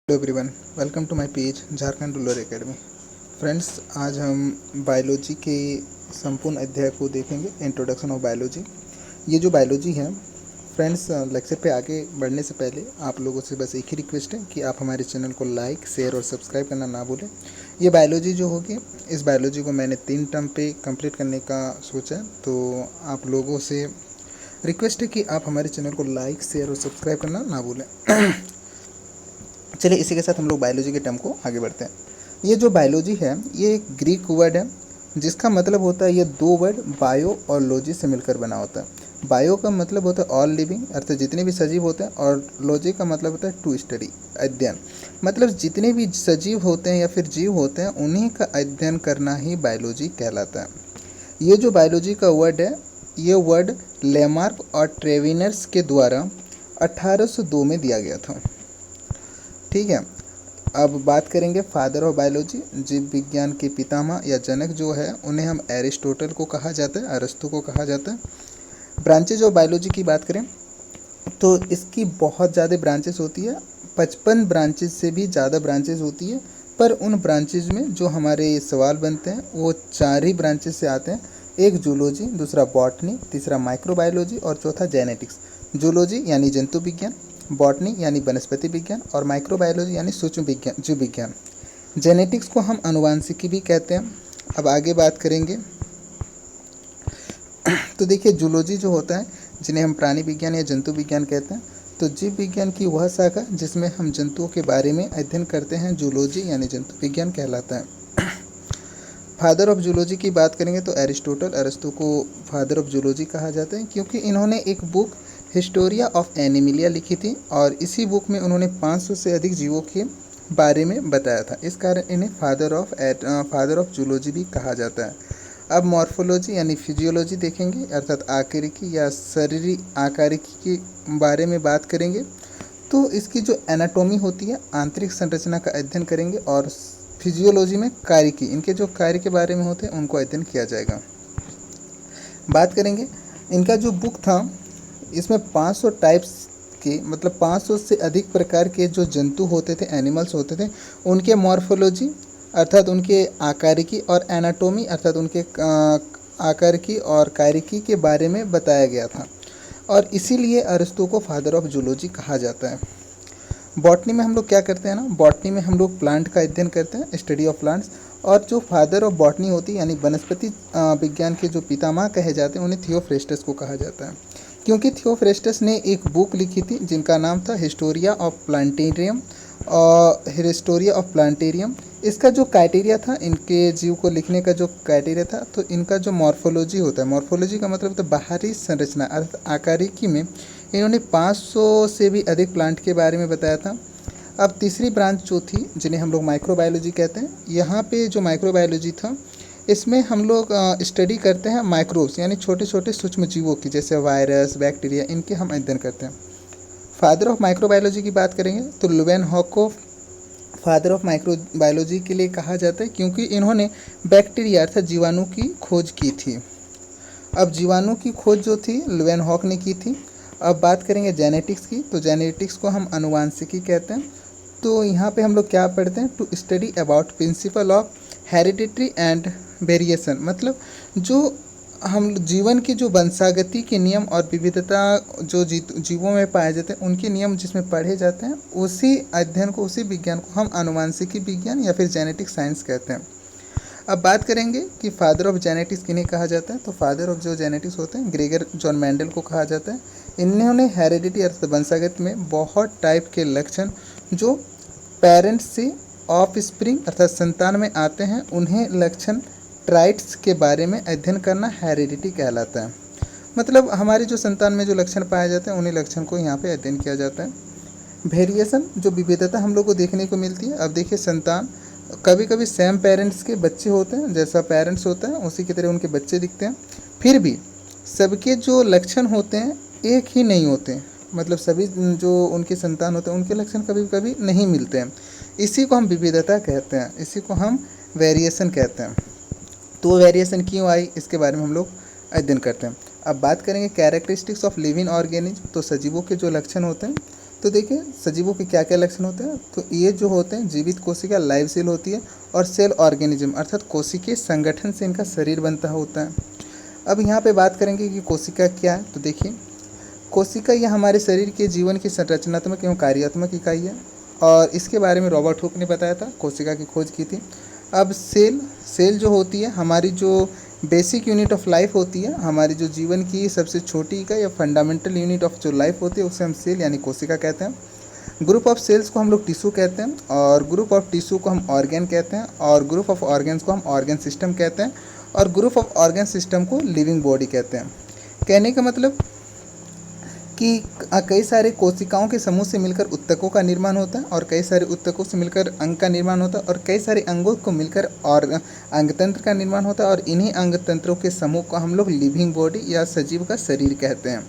Hello everyone, welcome to my page Jharkhand rural academy. Friends, आज हम biology के संपूर्ण अध्याय को देखेंगे, इंट्रोडक्शन ऑफ बायोलॉजी। ये जो बायोलॉजी है फ्रेंड्स, लेक्चर पे आगे बढ़ने से पहले आप लोगों से बस एक ही रिक्वेस्ट है कि आप हमारे चैनल को लाइक, शेयर और सब्सक्राइब करना ना भूलें। ये बायोलॉजी जो होगी, इस बायोलॉजी को मैंने 3 टर्म पे कंप्लीट करने का सोचा है, तो आप लोगों से रिक्वेस्ट है कि आप हमारे चैनल को लाइक, शेयर और सब्सक्राइब करना ना भूलें। चलिए, इसी के साथ हम लोग बायोलॉजी के टर्म को आगे बढ़ते हैं। ये जो बायोलॉजी है, ये एक ग्रीक वर्ड है जिसका मतलब होता है, ये 2 वर्ड बायो और लॉजी से मिलकर बना होता है। बायो का मतलब होता है ऑल लिविंग, अर्थात जितने भी सजीव होते हैं, और लॉजी का मतलब होता है टू स्टडी, अध्ययन। मतलब जितने भी सजीव होते हैं या फिर जीव होते हैं, उन्हीं का अध्ययन करना ही बायोलॉजी कहलाता है। ये जो बायोलॉजी का वर्ड है, ये वर्ड लेमार्क और ट्रेविनर्स के द्वारा 1802 में दिया गया था। ठीक है। अब बात करेंगे फादर ऑफ बायोलॉजी, जीव विज्ञान के पितामह या जनक जो है, उन्हें हम एरिस्टोटल को कहा जाता है, अरस्तु को कहा जाता है। ब्रांचेज ऑफ बायोलॉजी की बात करें तो इसकी बहुत ज़्यादा ब्रांचेस होती है, 55 ब्रांचेज से भी ज़्यादा ब्रांचेज होती है। पर उन ब्रांचेज में जो हमारे सवाल बनते हैं वो 4 ही ब्रांचेज से आते हैं। एक जूलॉजी, दूसरा बॉटनी, तीसरा माइक्रोबायोलॉजी और चौथा जेनेटिक्स। जूलॉजी यानी जंतु विज्ञान, बॉटनी यानी वनस्पति विज्ञान और माइक्रोबायोलॉजी यानी सूक्ष्म विज्ञान, जीव विज्ञान। जेनेटिक्स को हम आनुवांशिकी भी कहते हैं। अब आगे बात करेंगे तो देखिए, जूलॉजी जो होता है, जिन्हें हम प्राणी विज्ञान या जंतु विज्ञान कहते हैं, तो जीव विज्ञान की वह शाखा जिसमें हम जंतुओं के बारे में अध्ययन करते हैं, जूलॉजी यानी जंतु विज्ञान कहलाता है। फादर ऑफ जूलॉजी की बात करेंगे तो एरिस्टोटल, अरस्तु को फादर ऑफ जूलॉजी कहा जाता है, क्योंकि इन्होंने एक बुक हिस्टोरिया ऑफ एनिमिलिया लिखी थी और इसी बुक में उन्होंने 500 से अधिक जीवों के बारे में बताया था। इस कारण इन्हें फादर ऑफ जूलॉजी भी कहा जाता है। अब मॉर्फोलॉजी यानी फिजियोलॉजी देखेंगे, अर्थात आकारिकी या शरीरी आकारिकी के बारे में बात करेंगे। तो इसकी जो एनाटॉमी होती है, आंतरिक संरचना का अध्ययन करेंगे, और फिजियोलॉजी में कारिकी, इनके जो कार्य के बारे में होते हैं उनको अध्ययन किया जाएगा। बात करेंगे इनका जो बुक था, इसमें 500 टाइप्स के, मतलब 500 से अधिक प्रकार के जो जंतु होते थे, एनिमल्स होते थे, उनके मॉर्फोलॉजी अर्थात उनके आकारिकी और एनाटॉमी अर्थात उनके आकारिकी और कारिकी के बारे में बताया गया था, और इसीलिए अरस्तु को फादर ऑफ जूलॉजी कहा जाता है। बॉटनी में हम लोग क्या करते हैं ना, बॉटनी में हम लोग प्लांट का अध्ययन करते हैं, स्टडी ऑफ प्लांट्स। और जो फादर ऑफ बॉटनी होती है, यानी वनस्पति विज्ञान के जो पितामह कहे जाते हैं, उन्हें थियोफ्रेस्टस को कहा जाता है, क्योंकि थियोफ्रेस्टस ने एक बुक लिखी थी जिनका नाम था हिस्टोरिया ऑफ प्लांटेरियम और हिस्टोरिया ऑफ प्लांटेरियम। इसका जो क्राइटेरिया था, इनके जीव को लिखने का जो क्राइटेरिया था, तो इनका जो मॉर्फोलॉजी होता है, मॉर्फोलॉजी का मतलब तो बाहरी संरचना अर्थात आकारिकी में इन्होंने 500 से भी अधिक प्लांट के बारे में बताया था। अब तीसरी ब्रांच जो थी, जिन्हें हम लोग माइक्रोबायोलॉजी कहते हैं, यहाँ पे जो माइक्रोबायोलॉजी था, इसमें हम लोग स्टडी करते हैं माइक्रोब्स यानी छोटे छोटे सूक्ष्म जीवों की, जैसे वायरस, बैक्टीरिया, इनके हम अध्ययन करते हैं। फादर ऑफ माइक्रोबायोलॉजी की बात करेंगे तो लुवेनहॉक को फादर ऑफ माइक्रोबायोलॉजी के लिए कहा जाता है, क्योंकि इन्होंने बैक्टीरिया अर्थात जीवाणु की खोज की थी। अब जीवाणु की खोज जो थी लुवेनहॉक ने की थी। अब बात करेंगे जेनेटिक्स की, तो जेनेटिक्स को हम आनुवांशिकी कहते हैं। तो यहाँ पे हम लोग क्या पढ़ते हैं, to study about principle of hereditary and variation, मतलब जो हम जीवन की जो वंशागति के नियम और विविधता जो जीवों में पाए जाते हैं, उनके नियम जिसमें पढ़े जाते हैं, उसी अध्ययन को, उसी विज्ञान को हम आनुवांशिकी विज्ञान या फिर जेनेटिक साइंस कहते हैं। अब बात करेंगे कि फादर ऑफ जेनेटिक्स किन्हें कहा जाता है, तो फादर ऑफ जो जेनेटिक्स होते हैं, ग्रेगर जॉन मेंडल को कहा जाता है। इन्होंने हेरिडिटी अर्थात वंशागत में बहुत टाइप के लक्षण जो पेरेंट्स से ऑफ स्प्रिंग अर्थात संतान में आते हैं, उन्हें लक्षण ट्राइट्स के बारे में अध्ययन करना हेरिडिटी कहलाता है। मतलब हमारी जो संतान में जो लक्षण पाए जाते हैं, उन्हीं लक्षण को यहाँ पे अध्ययन किया जाता है। वेरिएशन, जो विविधता हम लोग को देखने को मिलती है। अब देखिए, संतान कभी कभी सेम पेरेंट्स के बच्चे होते हैं, जैसा पेरेंट्स होता है उसी की तरह उनके बच्चे दिखते हैं, फिर भी सबके जो लक्षण होते हैं एक ही नहीं होते, मतलब सभी जो उनके संतान होते हैं उनके लक्षण कभी कभी नहीं मिलते हैं। इसी को हम विविधता कहते हैं, इसी को हम वेरिएशन कहते हैं। तो वेरिएशन क्यों आई, इसके बारे में हम लोग अध्ययन करते हैं। अब बात करेंगे कैरेक्टरिस्टिक्स ऑफ लिविंग ऑर्गेनिज्म, तो सजीवों के जो लक्षण होते हैं, तो देखिए सजीवों के क्या क्या लक्षण होते हैं। तो ये जो होते हैं जीवित कोशिका लाइव सेल होती है और सेल ऑर्गेनिज्म अर्थात कोशिकीय संगठन से इनका शरीर बनता होता है। अब यहाँ पे बात करेंगे कि कोशिका क्या है। तो देखिए कोशिका यह हमारे शरीर के जीवन की संरचनात्मक एवं कार्यात्मक इकाई है और इसके बारे में रॉबर्ट हुक ने बताया था, कोशिका की खोज की थी। अब सेल जो होती है हमारी जो बेसिक यूनिट ऑफ लाइफ होती है, हमारी जो जीवन की सबसे छोटी इकाई या फंडामेंटल यूनिट ऑफ जो लाइफ होती है उसे हम सेल यानी कोशिका कहते हैं। ग्रुप ऑफ सेल्स को हम लोग टिश्यू कहते हैं और ग्रुप ऑफ टिश्यू को हम ऑर्गेन कहते हैं और ग्रुप ऑफ ऑर्गेन्स को हम ऑर्गेन सिस्टम कहते हैं और ग्रुप ऑफ ऑर्गेन सिस्टम को लिविंग बॉडी कहते हैं। कहने का मतलब कि कई सारे कोशिकाओं के समूह से मिलकर उत्तकों का निर्माण होता है और कई सारे उत्तकों से मिलकर अंग का निर्माण होता है और कई सारे अंगों को मिलकर और अंगतंत्र का निर्माण होता है और इन्हीं अंगतंत्रों के समूह को हम लोग लिविंग बॉडी या सजीव का शरीर कहते हैं।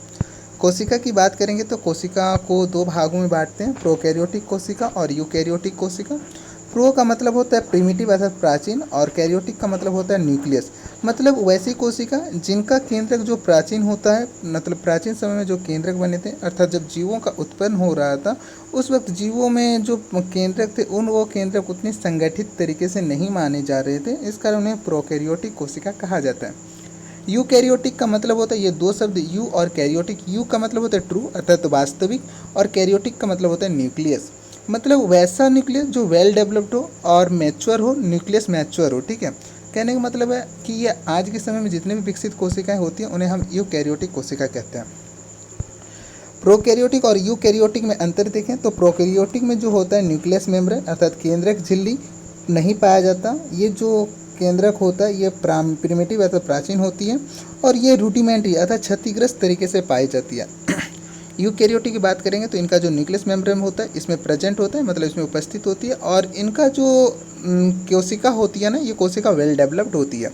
कोशिका की बात करेंगे तो कोशिका को दो भागों में बांटते हैं, प्रोकैरियोटिक कोशिका और यूकैरियोटिक कोशिका। प्रो का मतलब होता है प्रिमिटिव अर्थात प्राचीन और कैरियोटिक का मतलब होता है न्यूक्लियस, मतलब वैसी कोशिका जिनका केंद्रक जो प्राचीन होता है, मतलब प्राचीन समय में जो केंद्रक बने थे अर्थात जब जीवों का उत्पन्न हो रहा था उस वक्त जीवों में जो केंद्रक थे वो केंद्रक उतनी संगठित तरीके से नहीं माने जा रहे थे, इस कारण उन्हें प्रोकैरियोटिक कोशिका कहा जाता है। यूकैरियोटिक का मतलब होता है, ये दो शब्द यू और कैरियोटिक, यू का मतलब होता है ट्रू अर्थात वास्तविक और कैरियोटिक का मतलब होता है न्यूक्लियस, मतलब वैसा न्यूक्लियस जो वेल डेवलप्ड हो और मैच्योर हो, न्यूक्लियस मैच्योर हो। ठीक है, कहने का मतलब है कि ये आज के समय में जितने भी विकसित कोशिकाएं होती हैं उन्हें हम यूकैरियोटिक कोशिका कहते हैं। प्रोकैरियोटिक और यूकैरियोटिक में अंतर देखें तो प्रोकैरियोटिक में जो होता है न्यूक्लियस मेम्ब्रेन अर्थात केंद्रक झिल्ली नहीं पाया जाता, ये जो केंद्रक होता है ये प्रिमिटिव अर्थात प्राचीन होती है और ये रूडिमेंट्री अर्थात क्षतिग्रस्त तरीके से पाई जाती है। यूकैरियोटिक की बात करेंगे तो इनका जो न्यूक्लियस मेम्ब्रेन होता है इसमें प्रेजेंट होता है, मतलब इसमें उपस्थित होती है और इनका जो कोशिका होती है ना, ये कोशिका वेल डेवलप्ड होती है।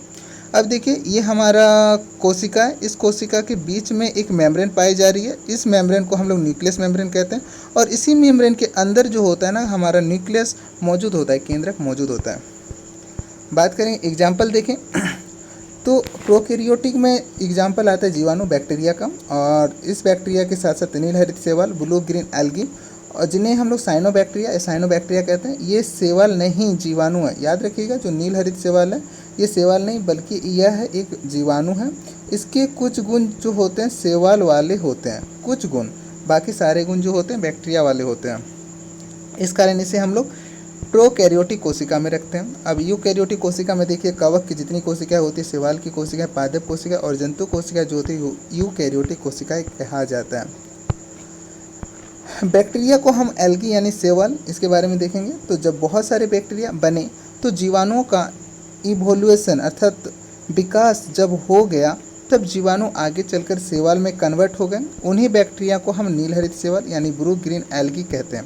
अब देखिए ये हमारा कोशिका है, इस कोशिका के बीच में एक मेम्ब्रेन पाई जा रही है, इस मेम्ब्रेन को हम लोग न्यूक्लियस मेम्ब्रेन कहते हैं और इसी मेम्ब्रेन के अंदर जो होता है ना हमारा न्यूक्लियस मौजूद होता है, केंद्रक मौजूद होता है। बात करें एग्जाम्पल देखें तो प्रोकैरियोटिक में एग्जाम्पल आता है जीवाणु बैक्टीरिया का और इस बैक्टीरिया के साथ साथ नील हरित शैवाल, ब्लू ग्रीन एल्गी और जिन्हें हम लोग साइनोबैक्टीरिया कहते हैं। ये शैवाल नहीं जीवाणु है, याद रखिएगा, जो नील हरित शैवाल है ये शैवाल नहीं बल्कि यह एक जीवाणु है। इसके कुछ गुण जो होते हैं शैवाल वाले होते हैं, कुछ गुण, बाकी सारे गुण जो होते हैं बैक्टीरिया वाले होते हैं, इस कारण इसे हम लोग प्रोकैरियोटिक कोशिका में रखते हैं। अब यूकैरियोटिक कोशिका में देखिए कवक की जितनी कोशिकाएं होती है, शैवाल की कोशिका, पादप कोशिका और जंतु कोशिका जो होती है यूकैरियोटिक कोशिकाएं कहा जाता है। बैक्टीरिया को हम एल्गी यानी शैवाल, इसके बारे में देखेंगे तो जब बहुत सारे बैक्टीरिया बने तो जीवाणुओं का इवोल्यूशन अर्थात विकास जब हो गया तब जीवाणु आगे चलकर शैवाल में कन्वर्ट हो गए। उन्हीं बैक्टीरिया को हम नील हरित शैवाल यानी ब्लू ग्रीन एल्गी कहते हैं।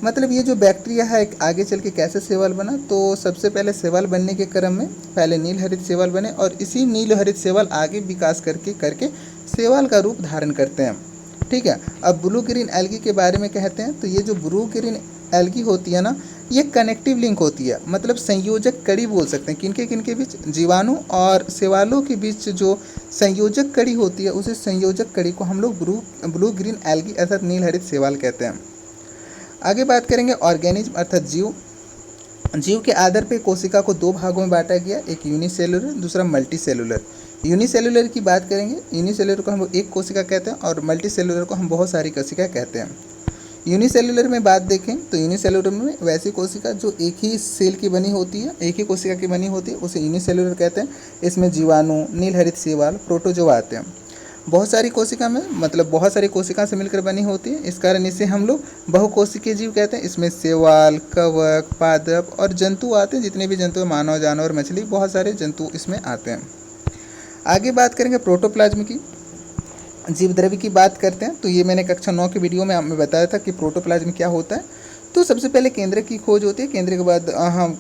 मतलब ये जो बैक्टीरिया है आगे चल के कैसे शैवाल बना, तो सबसे पहले शैवाल बनने के क्रम में पहले नील हरित शैवाल बने और इसी नील हरित शैवाल आगे विकास करके शैवाल का रूप धारण करते हैं। ठीक है, अब ब्लू ग्रीन एल्गी के बारे में कहते हैं तो ये जो ब्लू ग्रीन एल्गी होती है ना, ये कनेक्टिव लिंक होती है, मतलब संयोजक कड़ी बोल सकते हैं। किनके बीच, जीवाणु और शैवालों के बीच जो संयोजक कड़ी होती है उसे संयोजक कड़ी को हम लोग ब्लू ग्रीन एल्गी अर्थात नील हरित शैवाल कहते हैं। आगे बात करेंगे ऑर्गेनिज्म अर्थात जीव के आधार पे कोशिका को दो भागों में बांटा गया, एक यूनिसेलुलर दूसरा मल्टी सेलुलर। यूनिसेलुलर की बात करेंगे, यूनिसेलुलर को हम एक कोशिका कहते हैं और मल्टी सेलुलर को हम बहुत सारी कोशिका कहते हैं। यूनिसेलुलर में बात देखें तो यूनिसेलुलर में वैसी कोशिका जो एक ही सेल की बनी होती है, एक ही कोशिका की बनी होती है, उसे यूनिसेलुलर कहते हैं। इसमें जीवाणु, नील हरित शैवाल, प्रोटोजोआ आते हैं। बहुत सारी कोशिका में मतलब बहुत सारी कोशिका से मिलकर बनी होती है, इस कारण इसे हम लोग बहुकोशिकीय जीव कहते हैं। इसमें शैवाल, कवक, पादप और जंतु आते हैं, जितने भी जंतु, मानव, जानवर, मछली, बहुत सारे जंतु इसमें आते हैं। आगे बात करेंगे प्रोटोप्लाज्म की, जीव द्रव्य की बात करते हैं तो ये मैंने कक्षा 9 के वीडियो में आपने बताया था कि प्रोटोप्लाज्म क्या होता है। तो सबसे पहले केंद्रक की खोज होती है, केंद्र के बाद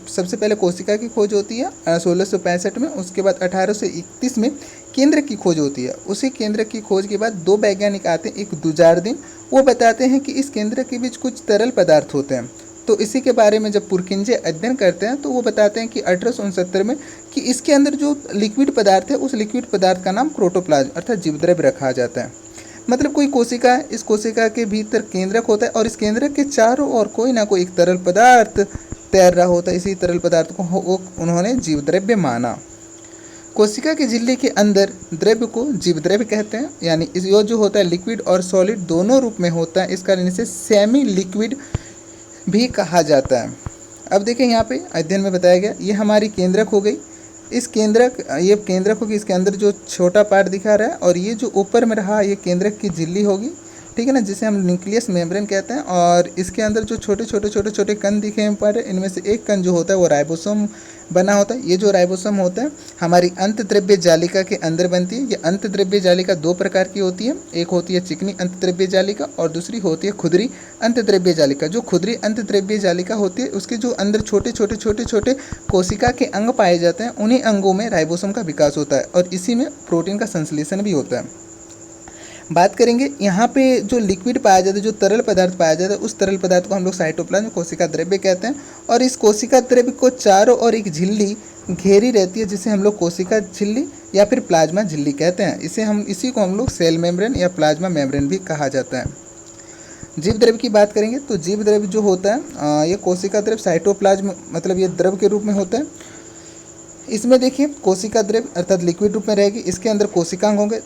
सबसे पहले कोशिका की खोज होती है 1665 में, उसके बाद 1831 में केंद्रक की खोज होती है। उसी केंद्रक की खोज के बाद दो वैज्ञानिक आते हैं, एक दुजार्दिन, वो बताते हैं कि इस केंद्रक के बीच कुछ तरल पदार्थ होते हैं। तो इसी के बारे में जब पुरकिंजे अध्ययन करते हैं तो वो बताते हैं कि 1869 में कि इसके अंदर जो लिक्विड पदार्थ है उस लिक्विड पदार्थ का नाम प्रोटोप्लाज्म अर्थात जीवद्रव्य रखा जाता है। मतलब कोई कोशिका है, इस कोशिका के भीतर केंद्रक होता है और इस केंद्रक के चारों ओर कोई ना कोई एक तरल पदार्थ तैर रहा होता है। इसी तरल पदार्थ को उन्होंने जीव द्रव्य माना। कोशिका की झिल्ली के अंदर द्रव्य को जीव द्रव्य कहते हैं, यानी ये जो होता है लिक्विड और सॉलिड दोनों रूप में होता है, इस कारण इसे सेमी लिक्विड भी कहा जाता है। अब देखें यहाँ पे अध्ययन में बताया गया, ये हमारी केंद्रक हो गई। इस केंद्रक, ये केंद्रक होगी, इसके अंदर जो छोटा पार्ट दिखा रहा है, और ये जो ऊपर में रहा ये केंद्रक की झिल्ली होगी, ठीक है ना, जिसे हम न्यूक्लियस मेम्ब्रेन कहते हैं। और इसके अंदर जो छोटे छोटे कण दिखे हैं पर, इनमें से एक कण जो होता है वो राइबोसोम बना होता है। ये जो राइबोसोम होता है हमारी अंतद्रव्य जालिका के अंदर बनती है। ये अंतद्रव्य जालिका दो प्रकार की होती है, एक होती है चिकनी अंतद्रव्य जालिका और दूसरी होती है खुदरी अंतद्रव्य जालिका। जो खुदरी अंतद्रव्य जालिका होती है उसके जो अंदर छोटे छोटे कोशिका के अंग पाए जाते हैं, उन्हीं अंगों में राइबोसोम का विकास होता है और इसी में प्रोटीन का संश्लेषण भी होता है। बात करेंगे यहाँ पे जो लिक्विड पाया जाता है, जो तरल पदार्थ पाया जाता है, उस तरल पदार्थ को हम लोग साइटोप्लाज्म कोशिका द्रव्य कहते हैं। और इस कोशिका द्रव्य को चारों ओर एक झिल्ली घेरी रहती है, जिसे हम लोग कोशिका झिल्ली या फिर प्लाज्मा झिल्ली कहते हैं। इसी को हम लोग सेल मेम्ब्रेन या प्लाज्मा मेम्ब्रेन भी कहा जाता है। जीव द्रव्य की बात करेंगे तो जीव द्रव्य जो होता है ये कोशिका द्रव्य साइटोप्लाज्म, मतलब ये द्रव के रूप में होता है। इसमें देखिए कोशिका द्रव्य अर्थात लिक्विड रूप में रहेगी, इसके अंदर कोशिकांग होंगे।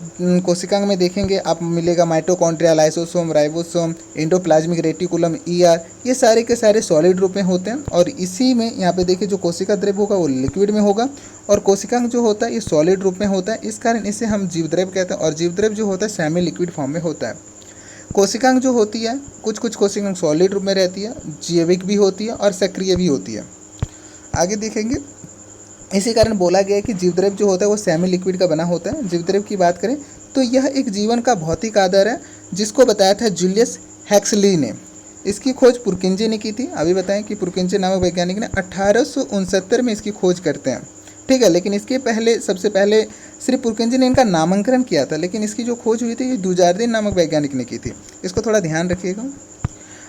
कोशिकांग में देखेंगे आप मिलेगा mitochondria, lysosome, ribosome, endoplasmic reticulum, ER, ये सारे के सारे सॉलिड रूप में होते हैं। और इसी में यहाँ पे देखिए जो कोशिका द्रव्य होगा वो लिक्विड में होगा और कोशिकांग जो होता है ये सॉलिड रूप में होता है। इस कारण इसे हम जीव द्रव्य कहते हैं और जीव द्रव्य जो होता है सेमी लिक्विड फॉर्म में होता है। कोशिकांग जो होती है, कुछ कोशिकांग सॉलिड रूप में रहती है, जैविक भी होती है और सक्रिय भी होती है। आगे देखेंगे, इसी कारण बोला गया है कि जीवद्रव्य जो होता है वो सेमी लिक्विड का बना होता है। जीवद्रव्य की बात करें तो यह एक जीवन का भौतिक आधार है, जिसको बताया था जूलियस हैक्सली ने। इसकी खोज पुरकिंजे ने की थी। अभी बताएं कि पुरकिंजे नामक वैज्ञानिक ने 1869 में इसकी खोज करते हैं, ठीक है। लेकिन इसके पहले, सबसे पहले सिर्फ पुरकिंजे ने इनका नामांकन किया था, लेकिन इसकी जो खोज हुई थी ये डुजार्डिन नामक वैज्ञानिक ने की थी। इसको थोड़ा ध्यान रखिएगा।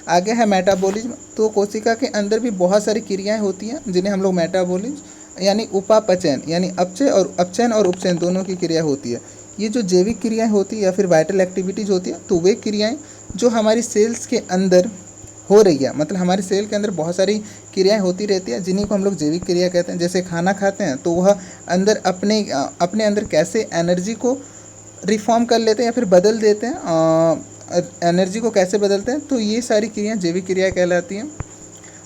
आगे है मेटाबॉलिज्म। तो कोशिका के अंदर भी बहुत सारी क्रियाएँ होती हैं जिन्हें हम लोग मेटाबॉलिज्म यानी उपापचयन, यानी अपचयन और उपचयन दोनों की क्रिया होती है। ये जो जैविक क्रियाएं होती है या फिर वाइटल एक्टिविटीज़ होती है, तो वे क्रियाएं जो हमारी सेल्स के अंदर हो रही है, मतलब हमारे सेल के अंदर बहुत सारी क्रियाएं होती रहती है, जिन्हीं को हम लोग जैविक क्रिया कहते हैं। जैसे खाना खाते हैं तो वह अंदर अपने अंदर कैसे एनर्जी को रिफॉर्म कर लेते हैं या फिर बदल देते हैं, एनर्जी को कैसे बदलते हैं, तो ये सारी क्रियाएँ जैविक क्रिया कहलाती हैं।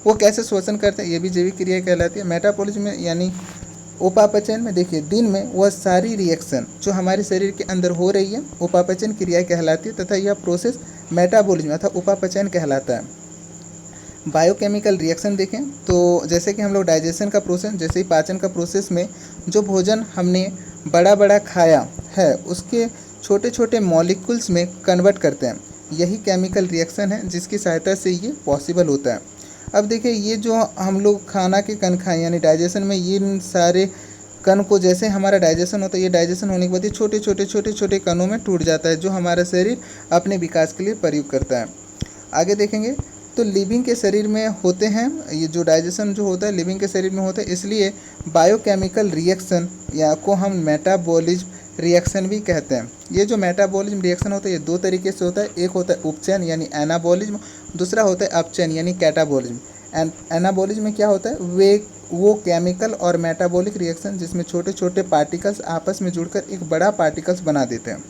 वो कैसे श्वसन करते हैं, ये भी जैविक क्रिया कहलाती है। मेटाबॉलिज्म में यानी उपापचयन में देखिए दिन में वह सारी रिएक्शन जो हमारे शरीर के अंदर हो रही है उपापचयन क्रिया कहलाती है, तथा यह प्रोसेस मेटाबॉलिज्म अर्थात उपापचयन कहलाता है। बायोकेमिकल रिएक्शन देखें तो जैसे कि हम लोग डाइजेशन का प्रोसेस, जैसे ही पाचन का प्रोसेस में जो भोजन हमने बड़ा खाया है उसके छोटे छोटे मॉलिक्यूल्स में कन्वर्ट करते हैं, यही केमिकल रिएक्शन है जिसकी सहायता से ये पॉसिबल होता है। अब देखिए ये जो हम लोग खाना के कण खाएं यानी डाइजेशन में ये सारे कण को, जैसे हमारा डाइजेशन होता है, ये डाइजेशन होने के बाद ये छोटे कणों में टूट जाता है, जो हमारा शरीर अपने विकास के लिए प्रयोग करता है। आगे देखेंगे तो लिविंग के शरीर में होते हैं, ये जो डाइजेशन जो होता है लिविंग के शरीर में होता है, इसलिए बायोकेमिकल रिएक्शन या को हम मेटाबॉलिज्म रिएक्शन भी कहते हैं। ये जो मेटाबॉलिज्म रिएक्शन होता है ये दो तरीके से होता है, एक होता है उपचयन यानी एनाबॉलिज्म, दूसरा होता है अपचयन यानी कैटाबॉलिज्म। एनाबॉलिज्म में क्या होता है, वो केमिकल और मेटाबॉलिक रिएक्शन जिसमें छोटे छोटे पार्टिकल्स आपस में जुड़कर एक बड़ा पार्टिकल्स बना देते हैं।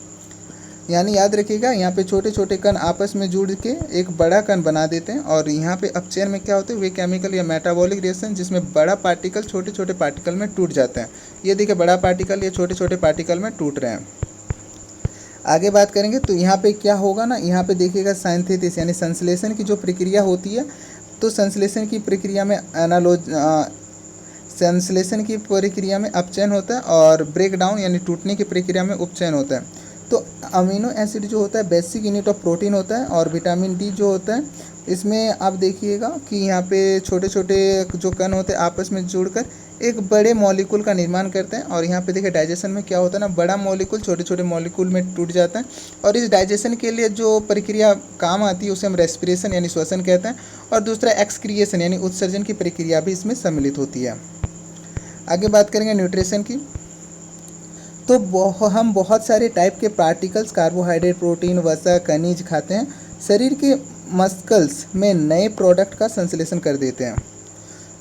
यानी याद रखिएगा यहाँ पे छोटे छोटे कण आपस में जुड़ के एक बड़ा कण बना देते हैं। और यहाँ पे अपचयन में क्या होता है, वे केमिकल या मेटाबॉलिक रिएक्शन जिसमें बड़ा पार्टिकल छोटे छोटे पार्टिकल में टूट जाते हैं। ये देखिए बड़ा पार्टिकल ये छोटे छोटे पार्टिकल में टूट रहे हैं। आगे बात करेंगे तो यहाँ पे क्या होगा ना, यहाँ पे देखिएगा सिंथेसिस यानी संश्लेषण की जो प्रक्रिया होती है, तो संश्लेषण की प्रक्रिया में संश्लेषण की प्रक्रिया में अपचयन होता है और ब्रेक डाउन यानी टूटने की प्रक्रिया में उपचयन होता है। तो अमीनो एसिड जो होता है बेसिक यूनिट ऑफ प्रोटीन होता है और विटामिन डी जो होता है, इसमें आप देखिएगा कि यहाँ पे छोटे छोटे जो कण होते हैं आपस में जुड़कर एक बड़े मॉलिक्यूल का निर्माण करते हैं। और यहाँ पे देखिए डाइजेशन में क्या होता है ना, बड़ा मॉलिक्यूल छोटे छोटे मॉलिक्यूल में टूट जाता है। और इस डाइजेशन के लिए जो प्रक्रिया काम आती है उसे हम रेस्पिरेशन यानी श्वसन कहते हैं, और दूसरा एक्सक्रिएशन यानी उत्सर्जन की प्रक्रिया भी इसमें सम्मिलित होती है। आगे बात करेंगे न्यूट्रिशन की। तो हम बहुत सारे टाइप के पार्टिकल्स, कार्बोहाइड्रेट, प्रोटीन, वसा, खनिज खाते हैं। शरीर के मस्कल्स में नए प्रोडक्ट का संश्लेषण कर देते हैं।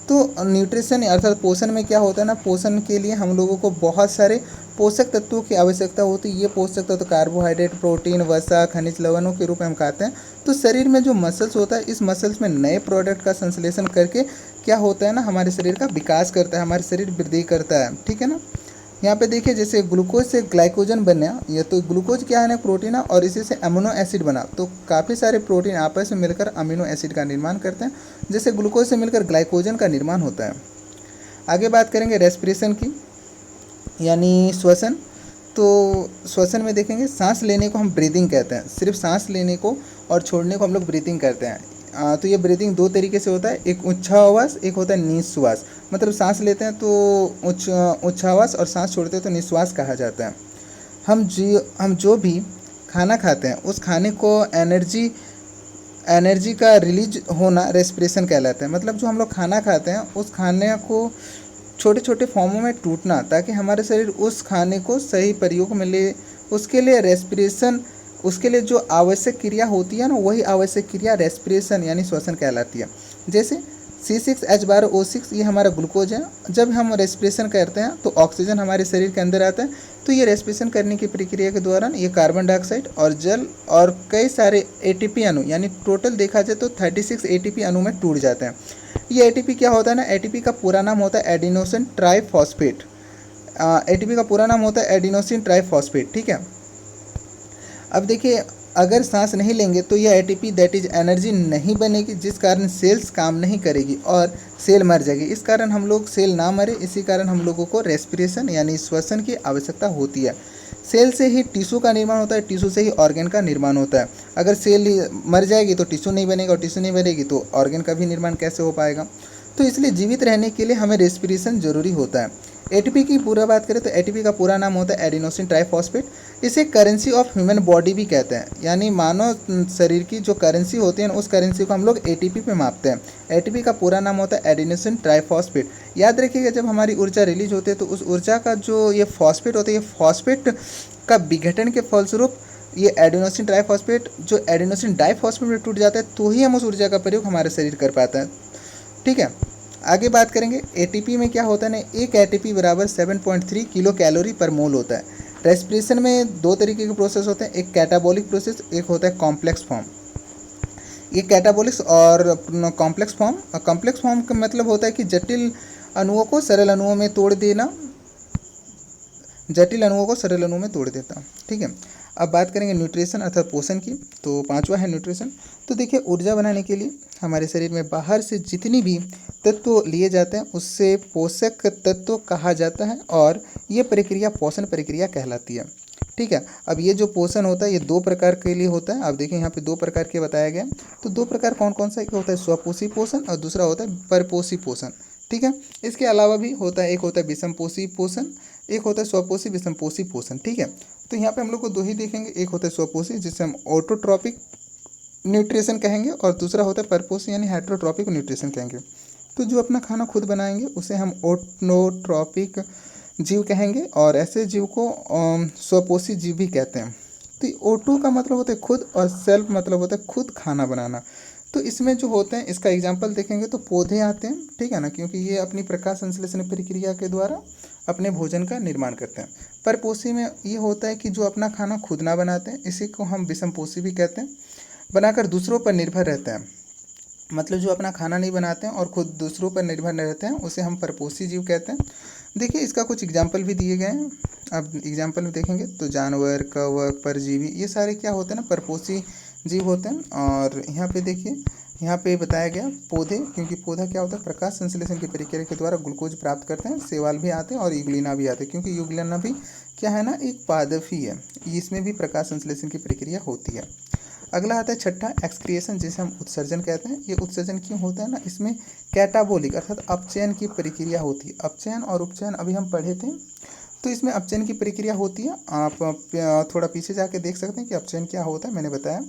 तो न्यूट्रिशन अर्थात पोषण में क्या होता है ना, पोषण के लिए हम लोगों को बहुत सारे पोषक तत्वों की आवश्यकता होती है। ये पोषक तत्व कार्बोहाइड्रेट, प्रोटीन, वसा, खनिज लवणों के रूप में हम खाते हैं। तो शरीर में जो मसल्स होता है, इस मसल्स में नए प्रोडक्ट का संश्लेषण करके क्या होता है ना, हमारे शरीर का विकास करता है, हमारे शरीर वृद्धि करता है। ठीक है ना। यहाँ पे देखिए, जैसे ग्लूकोज से ग्लाइकोजन बना, ये तो ग्लूकोज क्या है ना, प्रोटीन है, और इसी से अमीनो एसिड बना। तो काफ़ी सारे प्रोटीन आपस में मिलकर अमीनो एसिड का निर्माण करते हैं, जैसे ग्लूकोज से मिलकर ग्लाइकोजन का निर्माण होता है। आगे बात करेंगे रेस्पिरेशन की, यानी श्वसन। तो श्वसन में देखेंगे, सांस लेने को हम ब्रीदिंग कहते हैं। सिर्फ सांस लेने को और छोड़ने को हम लोग ब्रीदिंग करते हैं। तो ये ब्रीदिंग दो तरीके से होता है, एक उच्छ्वास, एक होता है निश्वास। मतलब सांस लेते हैं तो उच्छ्वास, और सांस छोड़ते हैं तो निश्वास कहा जाता है। हम जो भी खाना खाते हैं, उस खाने को एनर्जी का रिलीज होना रेस्पिरेशन कहलाता है। मतलब जो हम लोग खाना खाते हैं, उस खाने को छोटे छोटे फॉर्मों में टूटना, ताकि हमारे शरीर उस खाने को सही प्रयोग में ले, उसके लिए रेस्पिरेशन, उसके लिए जो आवश्यक क्रिया होती है ना, वही आवश्यक क्रिया रेस्पिरेशन यानी श्वसन कहलाती है। जैसे C6H12O6 ये हमारा ग्लूकोज है। जब हम रेस्पिरेशन करते हैं तो ऑक्सीजन हमारे शरीर के अंदर आता है। तो ये रेस्पिरेशन करने की प्रक्रिया के दौरान ये कार्बन डाइऑक्साइड और जल और कई सारे ATP अणु, यानी टोटल देखा जाए तो 36 ATP अणु में टूट जाते हैं। ये ATP क्या होता है ना, ATP का पूरा नाम होता है एडिनोसिन ट्राइफॉस्फेट। ATP का पूरा नाम होता है एडिनोसिन ट्राइफॉस्फेट। ठीक है। अब देखिए, अगर सांस नहीं लेंगे तो यह ATP दैट इज एनर्जी नहीं बनेगी, जिस कारण सेल्स काम नहीं करेगी और सेल मर जाएगी। इस कारण हम लोग सेल ना मरे, इसी कारण हम लोगों को रेस्पिरेशन यानी श्वसन की आवश्यकता होती है। सेल से ही टिश्यू का निर्माण होता है, टिश्यू से ही ऑर्गन का निर्माण होता है। अगर सेल मर जाएगी तो टिश्यू नहीं बनेगा, और टिश्यू नहीं बनेगी तो ऑर्गन का भी निर्माण कैसे हो पाएगा। तो इसलिए जीवित रहने के लिए हमें रेस्पिरेशन जरूरी होता है। ATP की पूरा बात करें तो ATP का पूरा नाम होता है एडिनोसिन ट्राइफॉस्फेट। इसे करेंसी ऑफ ह्यूमन बॉडी भी कहते हैं, यानी मानव शरीर की जो करेंसी होती है, उस करेंसी को हम लोग ATP पे मापते हैं। ATP का पूरा नाम होता है एडिनोसिन ट्राइफॉस्फेट। याद रखिएगा, जब हमारी ऊर्जा रिलीज होती है तो उस ऊर्जा का जो ये फॉस्फेट होता है, ये फॉस्फेट का विघटन के फलस्वरूप ये एडिनोसिन ट्राइफॉस्फेट जो एडिनोसिन डाइफॉस्फेट में टूट जाता है, तो ही हम उस ऊर्जा का प्रयोग हमारे शरीर कर पाता है। ठीक है। आगे बात करेंगे ATP में क्या होता है ना, एक ATP बराबर 7.3 किलो कैलोरी पर मोल होता है। रेस्पिरेशन में दो तरीके के प्रोसेस होते हैं, एक कैटाबॉलिक प्रोसेस, एक होता है कॉम्प्लेक्स फॉर्म। ये कैटाबॉलिक्स और कॉम्प्लेक्स फॉर्म का मतलब होता है कि जटिल अणुओं को सरल अणुओं में तोड़ देना, जटिल अणुओं को सरल अणुओं में तोड़ देता। ठीक है। अब बात करेंगे न्यूट्रिशन अर्थात पोषण की। तो पांचवा है न्यूट्रिशन। तो देखिए, ऊर्जा बनाने के लिए हमारे शरीर में बाहर से जितनी भी तत्व लिए जाते हैं, उससे पोषक तत्व कहा जाता है, और ये प्रक्रिया पोषण प्रक्रिया कहलाती है। ठीक है। अब ये जो पोषण होता है, ये दो प्रकार के लिए होता है। आप देखिए, यहाँ पे दो प्रकार के बताया गया। तो दो प्रकार कौन कौन सा, एक होता है स्वपोषी पोषण और दूसरा होता है परपोषी पोषण। ठीक है। इसके अलावा भी होता है, एक होता है विषमपोषी पोषण, एक होता है स्वपोषी विषमपोषी पोषण। ठीक है। तो यहाँ पे हम लोग को दो ही देखेंगे, एक होता है स्वपोषी जिसे हम ऑटोट्रॉपिक न्यूट्रिशन कहेंगे, और दूसरा होता है परपोषी यानी हेटेरोट्रॉपिक न्यूट्रिशन कहेंगे। तो जो अपना खाना खुद बनाएंगे उसे हम ऑटोट्रॉपिक जीव कहेंगे, और ऐसे जीव को स्वपोषी जीव भी कहते हैं। तो ऑटो का मतलब होता है खुद, और सेल्फ मतलब होता है खुद खाना बनाना। तो इसमें जो होते हैं, इसका एग्जाम्पल देखेंगे तो पौधे आते हैं। ठीक है ना, क्योंकि ये अपनी प्रकाश संश्लेषण प्रक्रिया के द्वारा अपने भोजन का निर्माण करते हैं। परपोषी में ये होता है कि जो अपना खाना खुद ना बनाते हैं, इसी को हम विषमपोषी भी कहते हैं। बनाकर दूसरों पर निर्भर रहते हैं, मतलब जो अपना खाना नहीं बनाते हैं और खुद दूसरों पर निर्भर नहीं रहते हैं, उसे हम परपोषी जीव कहते हैं। देखिए, इसका कुछ एग्जाम्पल भी दिए गए हैं। अब एग्जाम्पल में देखेंगे तो जानवर, कवक, परजीवी, ये सारे क्या होते हैं ना, परपोषी जीव होते हैं। और यहाँ पे देखिए, यहाँ पे बताया गया पौधे, क्योंकि पौधा क्या होता है, प्रकाश संश्लेषण की प्रक्रिया के द्वारा ग्लूकोज प्राप्त करते हैं। शैवाल भी आते हैं और यूग्लिना भी आते हैं, क्योंकि यूग्लिना भी क्या है ना, एक पादप ही है। इसमें भी प्रकाश संश्लेषण की प्रक्रिया होती है। अगला आता है छठा, एक्सक्रिएशन, जिसे हम उत्सर्जन कहते हैं। ये उत्सर्जन क्यों होता है ना, इसमें कैटाबोलिक अर्थात अपचयन की प्रक्रिया होती है। अपचयन और उपचयन अभी हम पढ़े थे, तो इसमें अपचयन की प्रक्रिया होती है। आप थोड़ा पीछे जाके देख सकते हैं कि अपचयन क्या होता है, मैंने बताया।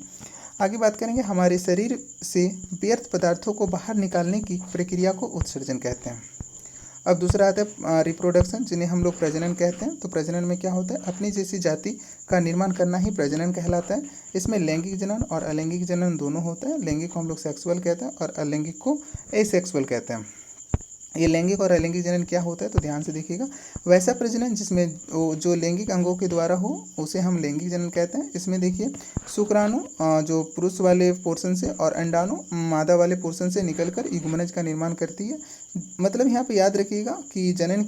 आगे बात करेंगे, हमारे शरीर से व्यर्थ पदार्थों को बाहर निकालने की प्रक्रिया को उत्सर्जन कहते हैं। अब दूसरा आता है रिप्रोडक्शन, जिन्हें हम लोग प्रजनन कहते हैं। तो प्रजनन में क्या होता है, अपनी जैसी जाति का निर्माण करना ही प्रजनन कहलाता है। इसमें लैंगिक जनन और अलैंगिक जनन दोनों होता है। लैंगिक को हम लोग सेक्सुअल कहते हैं और अलैंगिक को एसेक्सुअल कहते हैं। ये लैंगिक और अलैंगिक जनन क्या होता है, तो ध्यान से देखिएगा। वैसा प्रजनन जिसमें जो लैंगिक अंगों के द्वारा हो उसे हम लैंगिक जनन कहते हैं। इसमें देखिए शुक्राणु जो पुरुष वाले पोर्शन से और अंडाणु मादा वाले पोर्शन से निकलकर युग्मनज का निर्माण करती है। मतलब यहाँ पे याद रखिएगा कि जनन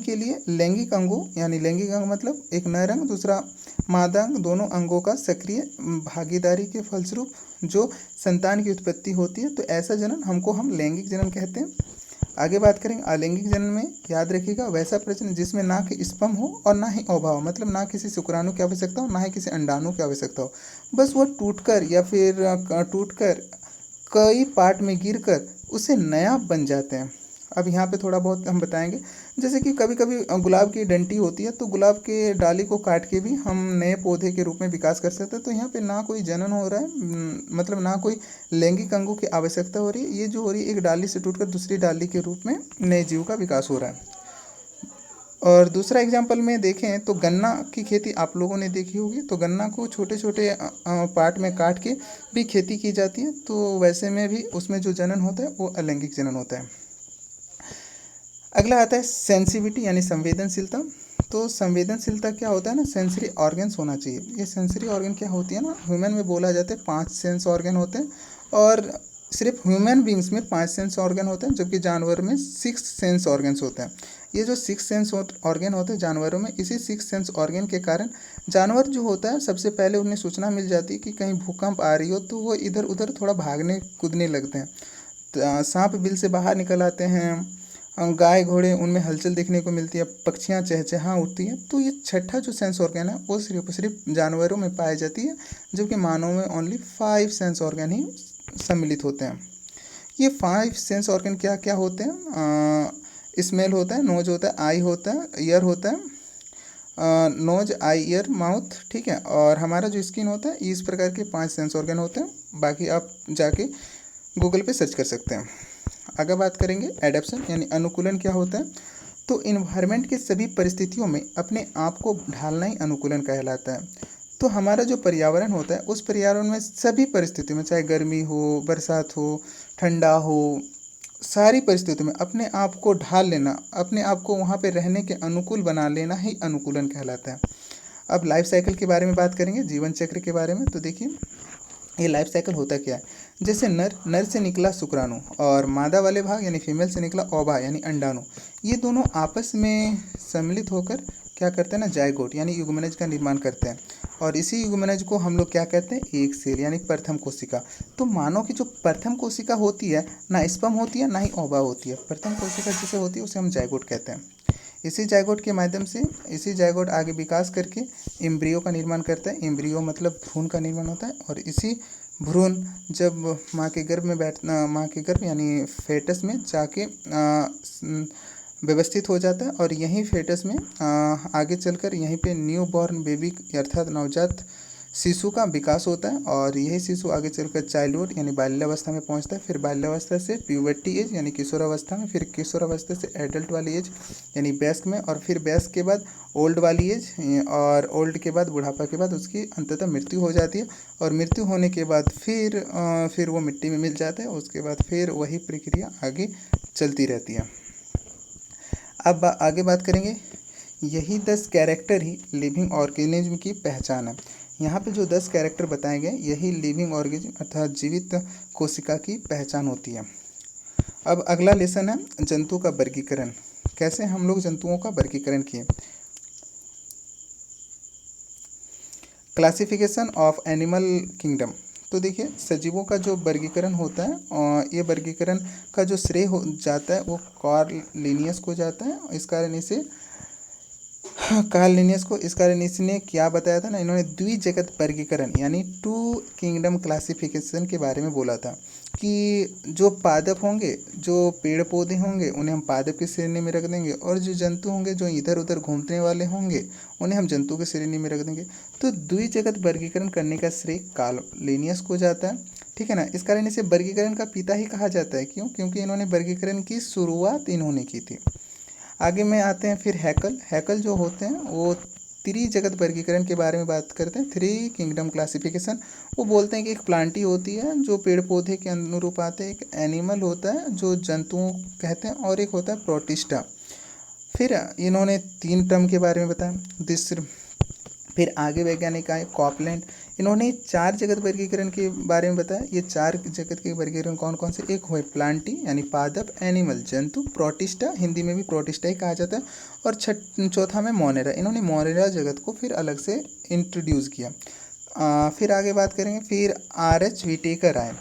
के लिए लैंगिक अंगों यानी लैंगिक अंग मतलब एक नर अंग दूसरा मादा अंग, दोनों अंगों का सक्रिय भागीदारी के फलस्वरूप जो संतान की उत्पत्ति होती है, तो ऐसा जनन हम लैंगिक जनन कहते हैं। आगे बात करेंगे अलैंगिक जनन में, याद रखिएगा वैसा प्रजनन जिसमें ना कि स्पर्म हो और ना ही ओवा हो, मतलब ना किसी शुक्राणु की आवश्यकता हो ना ही किसी अंडाणु की आवश्यकता हो, बस वो टूटकर या फिर टूटकर कई पार्ट में गिरकर उससे नया बन जाते हैं। अब यहाँ पे थोड़ा बहुत हम बताएंगे, जैसे कि कभी कभी गुलाब की डंटी होती है तो गुलाब के डाली को काट के भी हम नए पौधे के रूप में विकास कर सकते हैं। तो यहाँ पे ना कोई जनन हो रहा है, मतलब ना कोई लैंगिक अंगों की आवश्यकता हो रही है, ये जो हो रही है एक डाली से टूटकर दूसरी डाली के रूप में नए जीव का विकास हो रहा है। और दूसरा एग्जाम्पल में देखें तो गन्ना की खेती आप लोगों ने देखी होगी, तो गन्ना को छोटे छोटे पार्ट में काट के भी खेती की जाती है, तो वैसे में भी उसमें जो जनन होता है वो अलैंगिक जनन होता है। अगला आता है सेंसिटिविटी यानी संवेदनशीलता। तो संवेदनशीलता क्या होता है ना, सेंसरी ऑर्गन्स होना चाहिए। ये सेंसरी ऑर्गन क्या होती है ना, ह्यूमन में बोला जाता है 5 सेंस ऑर्गन होते हैं और सिर्फ ह्यूमन बींग्स में 5 सेंस ऑर्गन होते हैं, जबकि जानवर में 6 सेंस ऑर्गन्स होते हैं। ये जो 6 सेंस ऑर्गन होते हैं जानवरों में, इसी 6 सेंस ऑर्गन के कारण जानवर जो होता है सबसे पहले उन्हें सूचना मिल जाती है कि कहीं भूकंप आ रही हो, तो वो इधर उधर थोड़ा भागने कूदने लगते हैं। सांप बिल से बाहर निकल आते हैं, गाय घोड़े उनमें हलचल देखने को मिलती है, पक्षियाँ चहचहा उठती हैं। तो ये छठा जो सेंस ऑर्गन है वो सिर्फ जानवरों में पाई जाती है, जबकि मानव में ओनली 5 सेंस ऑर्गन ही सम्मिलित होते हैं। ये 5 सेंस ऑर्गन क्या क्या होते हैं, स्मेल होता है, नोज होता है, आई होता है, ईयर होता है, नोज आई ईयर माउथ, ठीक है, और हमारा जो स्किन होता है, इस प्रकार के 5 सेंस ऑर्गन होते हैं। बाकी आप जाके गूगल पे सर्च कर सकते हैं। आगे बात करेंगे एडेप्शन यानी अनुकूलन क्या होता है। तो इन्वायरमेंट के सभी परिस्थितियों में अपने आप को ढालना ही अनुकूलन कहलाता है। तो हमारा जो पर्यावरण होता है उस पर्यावरण में सभी परिस्थितियों में, चाहे गर्मी हो, बरसात हो, ठंडा हो, सारी परिस्थितियों में अपने आप को ढाल लेना, अपने आप को वहाँ पे रहने के अनुकूल बना लेना ही अनुकूलन कहलाता है। अब लाइफ साइकिल के बारे में बात करेंगे, जीवन चक्र के बारे में। तो देखिए ये लाइफ साइकिल होता क्या है, जैसे नर से निकला शुक्राणु और मादा वाले भाग यानी फीमेल से निकला ओवा यानी अंडाणु, ये दोनों आपस में सम्मिलित होकर क्या करते हैं ना, जायगोट यानी युग्मनज का निर्माण करते हैं। और इसी युग्मनज को हम लोग क्या कहते हैं, एक सेल यानी प्रथम कोशिका। तो मानव की जो प्रथम कोशिका होती है ना स्पर्म होती है ना ही ओवा होती है, प्रथम कोशिका जिसे होती है उसे हम जायगोट कहते हैं। इसी जायगोट के माध्यम से इसी जायगोट आगे विकास करके एम्ब्रियो का निर्माण करता है। एम्ब्रियो मतलब भ्रूण का निर्माण होता है, और इसी भ्रूण जब माँ के गर्भ यानी फेटस में जाके व्यवस्थित हो जाता है, और यहीं फेटस में आगे चलकर यहीं पे न्यू बॉर्न बेबी अर्थात नवजात शिशु का विकास होता है। और यही शिशु आगे चलकर चाइल्डहुड यानी बाल्यावस्था में पहुंचता है, फिर बाल्यावस्था से प्यूबर्टी एज यानी किशोरावस्था में, फिर किशोरावस्था से एडल्ट वाली एज यानी वयस्क में, और फिर वयस्क के बाद ओल्ड वाली एज, और ओल्ड के बाद बुढ़ापा के बाद उसकी अंततः मृत्यु हो जाती है। और मृत्यु होने के बाद फिर वो मिट्टी में मिल जाता है। उसके बाद फिर वही प्रक्रिया आगे चलती रहती है। अब आगे बात करेंगे, यही 10 कैरेक्टर ही लिविंग ऑर्गेनिज्म की पहचान है। यहाँ पे जो 10 कैरेक्टर बताए गए यही लिविंग ऑर्गेनिज्म अर्थात जीवित कोशिका की पहचान होती है। अब अगला लेसन है जंतु का वर्गीकरण, कैसे हम लोग जंतुओं का वर्गीकरण किए। Classification of animal kingdom. तो देखिए सजीवों का जो वर्गीकरण होता है, और ये वर्गीकरण का जो श्रेय हो जाता है वो कार्ल लिनियस को जाता है। इस कारण इसे कार्ल लिनियस को इस कारण इसने क्या बताया था ना, इन्होंने द्विजगत वर्गीकरण यानी 2 किंगडम क्लासिफिकेशन के बारे में बोला था। कि जो पादप होंगे, जो पेड़ पौधे होंगे, उन्हें हम पादप की श्रेणी में रख देंगे, और जो जंतु होंगे जो इधर उधर घूमने वाले होंगे उन्हें हम जंतु की श्रेणी में रख देंगे। तो द्विजगत वर्गीकरण करने का श्रेय कार्ल लिनियस को जाता है, ठीक है ना। इस कारण इसे वर्गीकरण का पिता ही कहा जाता है। क्यों? क्योंकि इन्होंने वर्गीकरण की शुरुआत इन्होंने की थी। आगे में आते हैं फिर हैकल। हैकल जो होते हैं वो त्रिजगत वर्गीकरण के बारे में बात करते हैं, थ्री किंगडम क्लासिफिकेशन। वो बोलते हैं कि एक प्लांटी होती है जो पेड़ पौधे के अनुरूप आते हैं, एक एनिमल होता है जो जंतुओं कहते हैं, और एक होता है प्रोटिस्टा। फिर इन्होंने 3 टर्म के बारे में बताया। फिर आगे वैज्ञानिक आए कॉपलैंड। इन्होंने 4 जगत वर्गीकरण के बारे में बताया। ये 4 जगत के वर्गीकरण कौन कौन से? एक हुए प्लांटी यानी पादप, एनिमल जंतु, प्रोटिस्टा, हिंदी में भी प्रोटिस्टा ही कहा जाता है, और चौथा में मोनेरा। इन्होंने मोनेरा जगत को फिर अलग से इंट्रोड्यूस किया। फिर आगे बात करेंगे। फिर RH व्हिटेकर आए,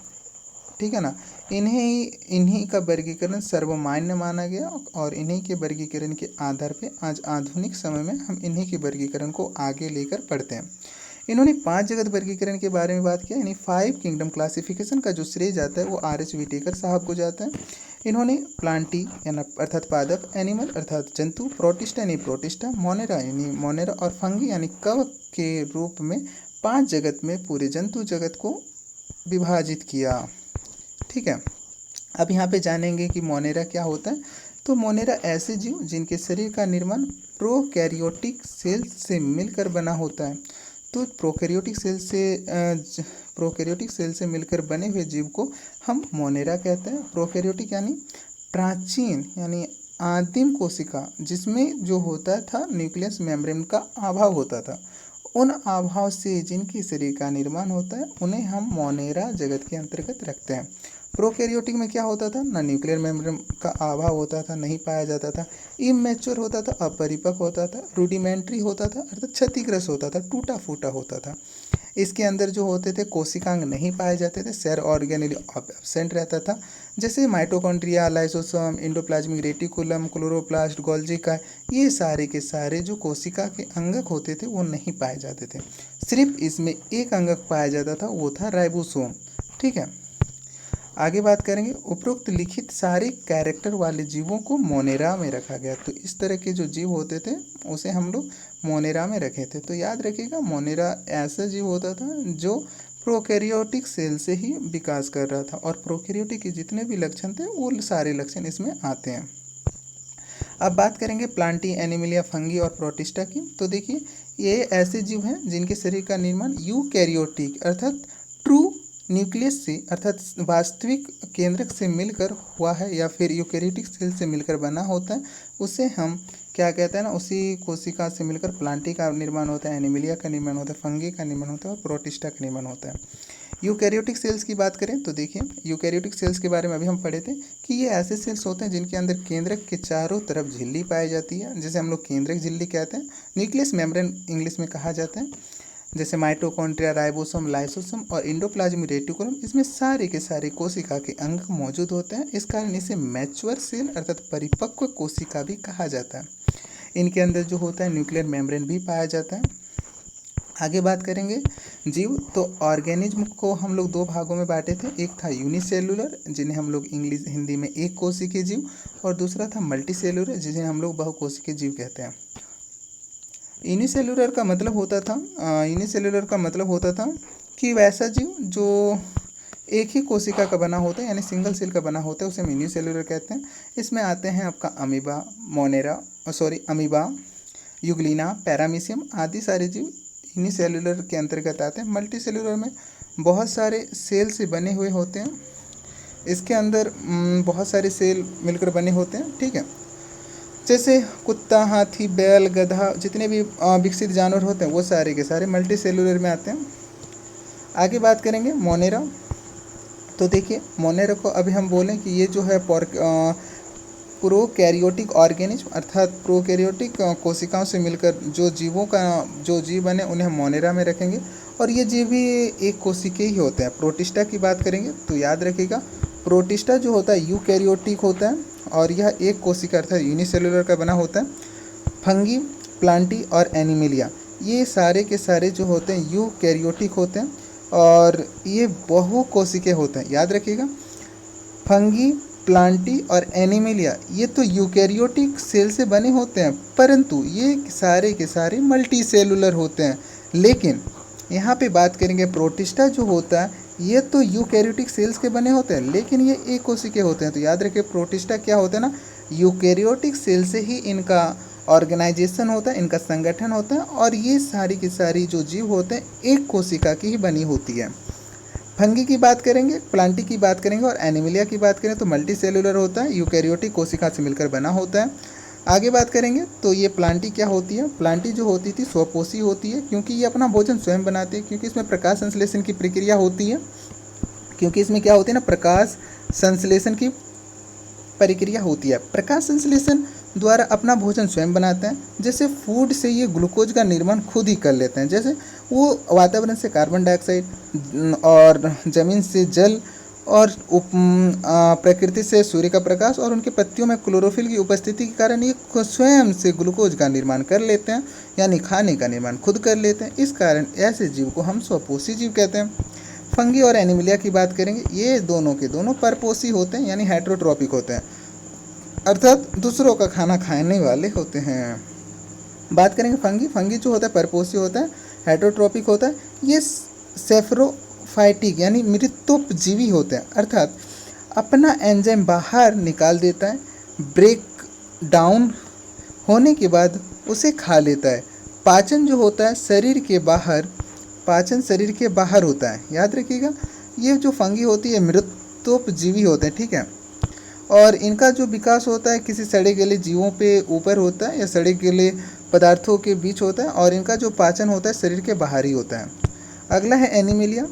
ठीक है ना। इन्हीं का वर्गीकरण सर्वमान्य माना गया, और इन्हीं के वर्गीकरण के आधार पे आज आधुनिक समय में हम इन्हीं के वर्गीकरण को आगे लेकर पढ़ते हैं। इन्होंने 5 जगत वर्गीकरण के बारे में बात किया, यानी 5 किंगडम क्लासिफिकेशन का जो श्रेय जाता है वो RH व्हिटेकर साहब को जाता है। इन्होंने प्लांटी यानी अर्थात पादप, एनिमल अर्थात जंतु, प्रोटिस्टा यानी प्रोटिस्टा, मोनेरा यानी मोनेरा, और फंगी यानी कवक के रूप में 5 जगत में पूरे जंतु जगत को विभाजित किया, ठीक है। अब यहाँ पे जानेंगे कि मोनेरा क्या होता है। तो मोनेरा ऐसे जीव जिनके शरीर का निर्माण प्रोकैरियोटिक सेल से मिलकर बना होता है। तो प्रोकैरियोटिक सेल से मिलकर बने हुए जीव को हम मोनेरा कहते हैं। प्रोकैरियोटिक यानी प्राचीन यानी आदिम कोशिका, जिसमें जो होता था न्यूक्लियस मेम्ब्रेन का अभाव होता था, उन अभाव से जिनकी शरीर का निर्माण होता है उन्हें हम मोनेरा जगत के अंतर्गत रखते हैं। प्रोकैरियोटिक में क्या होता था? ना न्यूक्लियर मेम्ब्रेन का अभाव होता था, नहीं पाया जाता था, इमेच्योर होता था, अपरिपक्व होता था, रूडिमेंट्री होता था अर्थात क्षतिग्रस्त होता था, टूटा फूटा होता था। इसके अंदर जो होते थे कोशिकांग नहीं पाए जाते थे, सेल ऑर्गेनेली एब्सेंट रहता था, जैसे mitochondria, lysosome, endoplasmic reticulum, chloroplast, Golgi का, ये सारे के सारे जो कोशिका के अंगक होते थे वो नहीं पाए जाते थे। सिर्फ इसमें एक अंगक पाया जाता था, वो था राइबोसोम, ठीक है। आगे बात करेंगे। उपरोक्त लिखित सारे कैरेक्टर वाले जीवों को मोनेरा में रखा गया। तो इस तरह के जो जीव होते थे उसे हम लोग मोनेरा में रखे थे। तो याद रखिएगा, मोनेरा ऐसा जीव होता था जो प्रोकैरियोटिक सेल से ही विकास कर रहा था, और प्रोकैरियोटिक के जितने भी लक्षण थे वो सारे लक्षण इसमें आते हैं। अब बात करेंगे प्लांटी, एनिमल या फंगी और प्रोटिस्टा की। तो देखिए, ये ऐसे जीव हैं जिनके शरीर का निर्माण यूकैरियोटिक अर्थात ट्रू न्यूक्लियस से अर्थात वास्तविक केंद्रक से मिलकर हुआ है, या फिर यूकैरियोटिक सेल से मिलकर बना होता है। उसे हम क्या कहते हैं ना, उसी कोशिका से मिलकर प्लांटी का निर्माण होता है, एनिमिलिया का निर्माण होता है, फंगी का निर्माण होता है, और प्रोटिस्टा का निर्माण होता है। यूकैरियोटिक सेल्स की बात करें तो देखिए, यूकैरियोटिक सेल्स के बारे में अभी हम पढ़े थे कि ये ऐसे सेल्स होते हैं जिनके अंदर केंद्रक के चारों तरफ झिल्ली पाई जाती है, जिसे हम लोग केंद्रक झिल्ली कहते हैं। न्यूक्लियस मेम्ब्रेन इंग्लिश में कहा जाता है, जैसे माइटोकॉन्ड्रिया, राइबोसोम, लाइसोसोम और एंडोप्लाज्मिक रेटिकुलम, इसमें सारे के सारे कोशिका के अंग मौजूद होते हैं। इस कारण इसे मैच्योर सेल अर्थात परिपक्व कोशिका भी कहा जाता है। इनके अंदर जो होता है न्यूक्लियर मेम्ब्रेन भी पाया जाता है। आगे बात करेंगे जीव। तो ऑर्गेनिज्म को हम लोग 2 भागों में बांटे थे। एक था यूनिसेलुलर, जिन्हें हम लोग हिंदी में एक कोशिकीय जीव, और दूसरा था मल्टीसेलुलर, जिन्हें हम लोग बहुकोशिकीय जीव कहते हैं। यूनिसेलुलर का मतलब होता था कि वैसा जीव जो एक ही कोशिका का बना होता है यानी सिंगल सेल का बना होता है, उसे हम यूनिसेलुलर कहते हैं। इसमें आते हैं आपका अमीबा, यूग्लिना, पैरामीशियम आदि सारे जीव यूनिसेलुलर के अंतर्गत आते हैं। मल्टीसेलुलर में बहुत सारे सेल से बने हुए होते हैं। इसके अंदर बहुत सारे सेल मिलकर बने होते हैं, ठीक है। जैसे कुत्ता, हाथी, बैल, गधा, जितने भी विकसित जानवर होते हैं वो सारे के सारे मल्टी सेलुलर में आते हैं। आगे बात करेंगे मोनेरा। तो देखिए, मोनेरा को अभी हम बोलें कि ये जो है प्रोकैरियोटिक ऑर्गेनिज्म अर्थात प्रोकैरियोटिक कोशिकाओं से मिलकर जो जीव बने उन्हें हम मोनेरा में रखेंगे, और ये जीव भी एक कोशिकीय ही होते हैं। प्रोटिस्टा की बात करेंगे तो याद रखिएगा, प्रोटिस्टा जो होता है यूकैरियोटिक होता है, और यह एक कोशिका अर्थात यूनिसेलुलर का बना होता है। फंगी, प्लांटी और एनिमिलिया ये सारे के सारे जो होते हैं यूकैरियोटिक होते हैं, और ये बहुकोशिकीय होते हैं। याद रखिएगा, फंगी, प्लांटी और एनिमिलिया ये तो यूकैरियोटिक सेल से बने होते हैं, परंतु ये सारे के सारे मल्टी सेलुलर होते हैं। लेकिन यहाँ पे बात करेंगे प्रोटिस्टा जो होता है ये तो यूकैरियोटिक सेल्स के बने होते हैं, लेकिन ये एक कोशिकीय होते हैं। तो याद रखिए प्रोटिस्टा क्या होता है ना, यूकैरियोटिक सेल से ही इनका ऑर्गेनाइजेशन होता है, इनका संगठन होता है, और ये सारी की सारी जो जीव होते हैं एक कोशिका की ही बनी होती है। फंगी की बात करेंगे, प्लांटी की बात करेंगे और एनिमिलिया की बात करें तो मल्टी सेलुलर होता है, यूकैरियोटिक कोशिका से मिलकर बना होता है। आगे बात करेंगे तो ये प्लांटी क्या होती है, प्लांटी जो होती थी स्वपोषी होती है, क्योंकि ये अपना भोजन स्वयं बनाती है, क्योंकि इसमें प्रकाश संश्लेषण की प्रक्रिया होती है, क्योंकि इसमें क्या होती है ना, प्रकाश संश्लेषण की प्रक्रिया होती है। प्रकाश संश्लेषण द्वारा अपना भोजन स्वयं बनाते हैं। जैसे फूड से ये ग्लूकोज का निर्माण खुद ही कर लेते हैं, जैसे वो वातावरण से कार्बन डाइऑक्साइड और ज़मीन से जल और प्रकृति से सूर्य का प्रकाश और उनके पत्तियों में क्लोरोफिल की उपस्थिति के कारण ये स्वयं से ग्लूकोज का निर्माण कर लेते हैं, यानी खाने का निर्माण खुद कर लेते हैं। इस कारण ऐसे जीव को हम स्वपोषी जीव कहते हैं। फंगी और एनिमिलिया की बात करेंगे, ये दोनों के दोनों परपोषी होते हैं, यानी हेटेरोट्रॉपिक होते हैं, अर्थात दूसरों का खाना खाने वाले होते हैं। बात करेंगे फंगी, फंगी जो होता है परपोषी होता है, हेटेरोट्रॉपिक होता है, ये सेफरोफाइटिक यानी मृतोपजीवी होते हैं, अर्थात अपना एंजाइम बाहर निकाल देता है, ब्रेक डाउन होने के बाद उसे खा लेता है। पाचन जो होता है शरीर के बाहर, पाचन शरीर के बाहर होता है, याद रखिएगा। ये जो फंगी होती है मृतोपजीवी होते हैं, ठीक है, और इनका जो विकास होता है किसी सड़े गले जीवों पे ऊपर होता है या सड़े गले पदार्थों के बीच होता है, और इनका जो पाचन होता है शरीर के बाहर ही होता है। अगला है एनिमिलिया।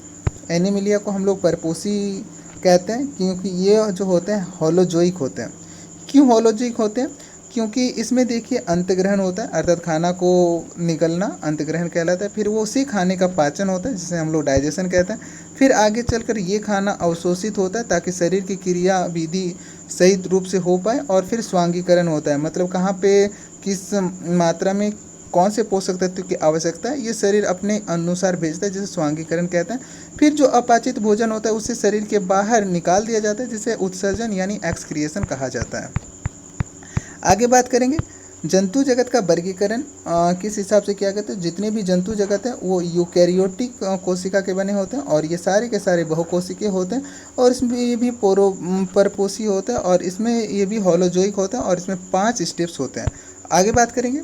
एनिमिलिया को हम लोग परपोषी कहते हैं, क्योंकि ये जो होते हैं होलोजोइक होते हैं। क्यों होलोजोइक होते हैं? क्योंकि इसमें देखिए अंतग्रहण होता है, अर्थात खाना को निगलना अंतग्रहण कहलाता है, फिर वो उसी खाने का पाचन होता है जिसे हम लोग डाइजेशन कहते हैं, फिर आगे चलकर ये खाना अवशोषित होता है ताकि शरीर की क्रिया विधि सही रूप से हो पाए, और फिर स्वांगीकरण होता है, मतलब कहाँ पे किस मात्रा में कौन से पोषक तत्व की आवश्यकता है ये शरीर अपने अनुसार भेजता है, जिसे स्वांगीकरण कहते हैं। फिर जो अपाचित भोजन होता है उसे शरीर के बाहर निकाल दिया जाता है, जिसे उत्सर्जन यानी एक्सक्रिएशन कहा जाता है। आगे बात करेंगे जंतु जगत का वर्गीकरण किस हिसाब से किया जाता है। जितने भी जंतु जगत हैं वो यूकैरियोटिक कोशिका के बने होते हैं, और ये सारे के सारे बहुकोशिकीय होते हैं, और इसमें ये भी परपोषी होता है, और इसमें ये भी होलोजोइक होता है, और इसमें 5 स्टेप्स होते हैं। आगे बात करेंगे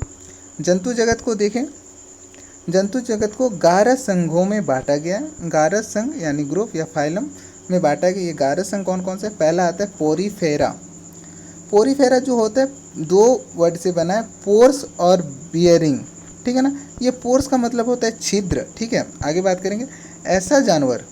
जंतु जगत को देखें। जंतु जगत को 11 संघों में बांटा गया है। 11 संघ यानी ग्रुप या फाइलम में बांटा गया। ये 11 संघ कौन कौन से? पहला आता है पोरीफेरा। पोरीफेरा जो होता है 2 वर्ड से बना है, पोर्स और बियरिंग, ठीक है ना। ये पोर्स का मतलब होता है छिद्र, ठीक है। आगे बात करेंगे ऐसा जानवर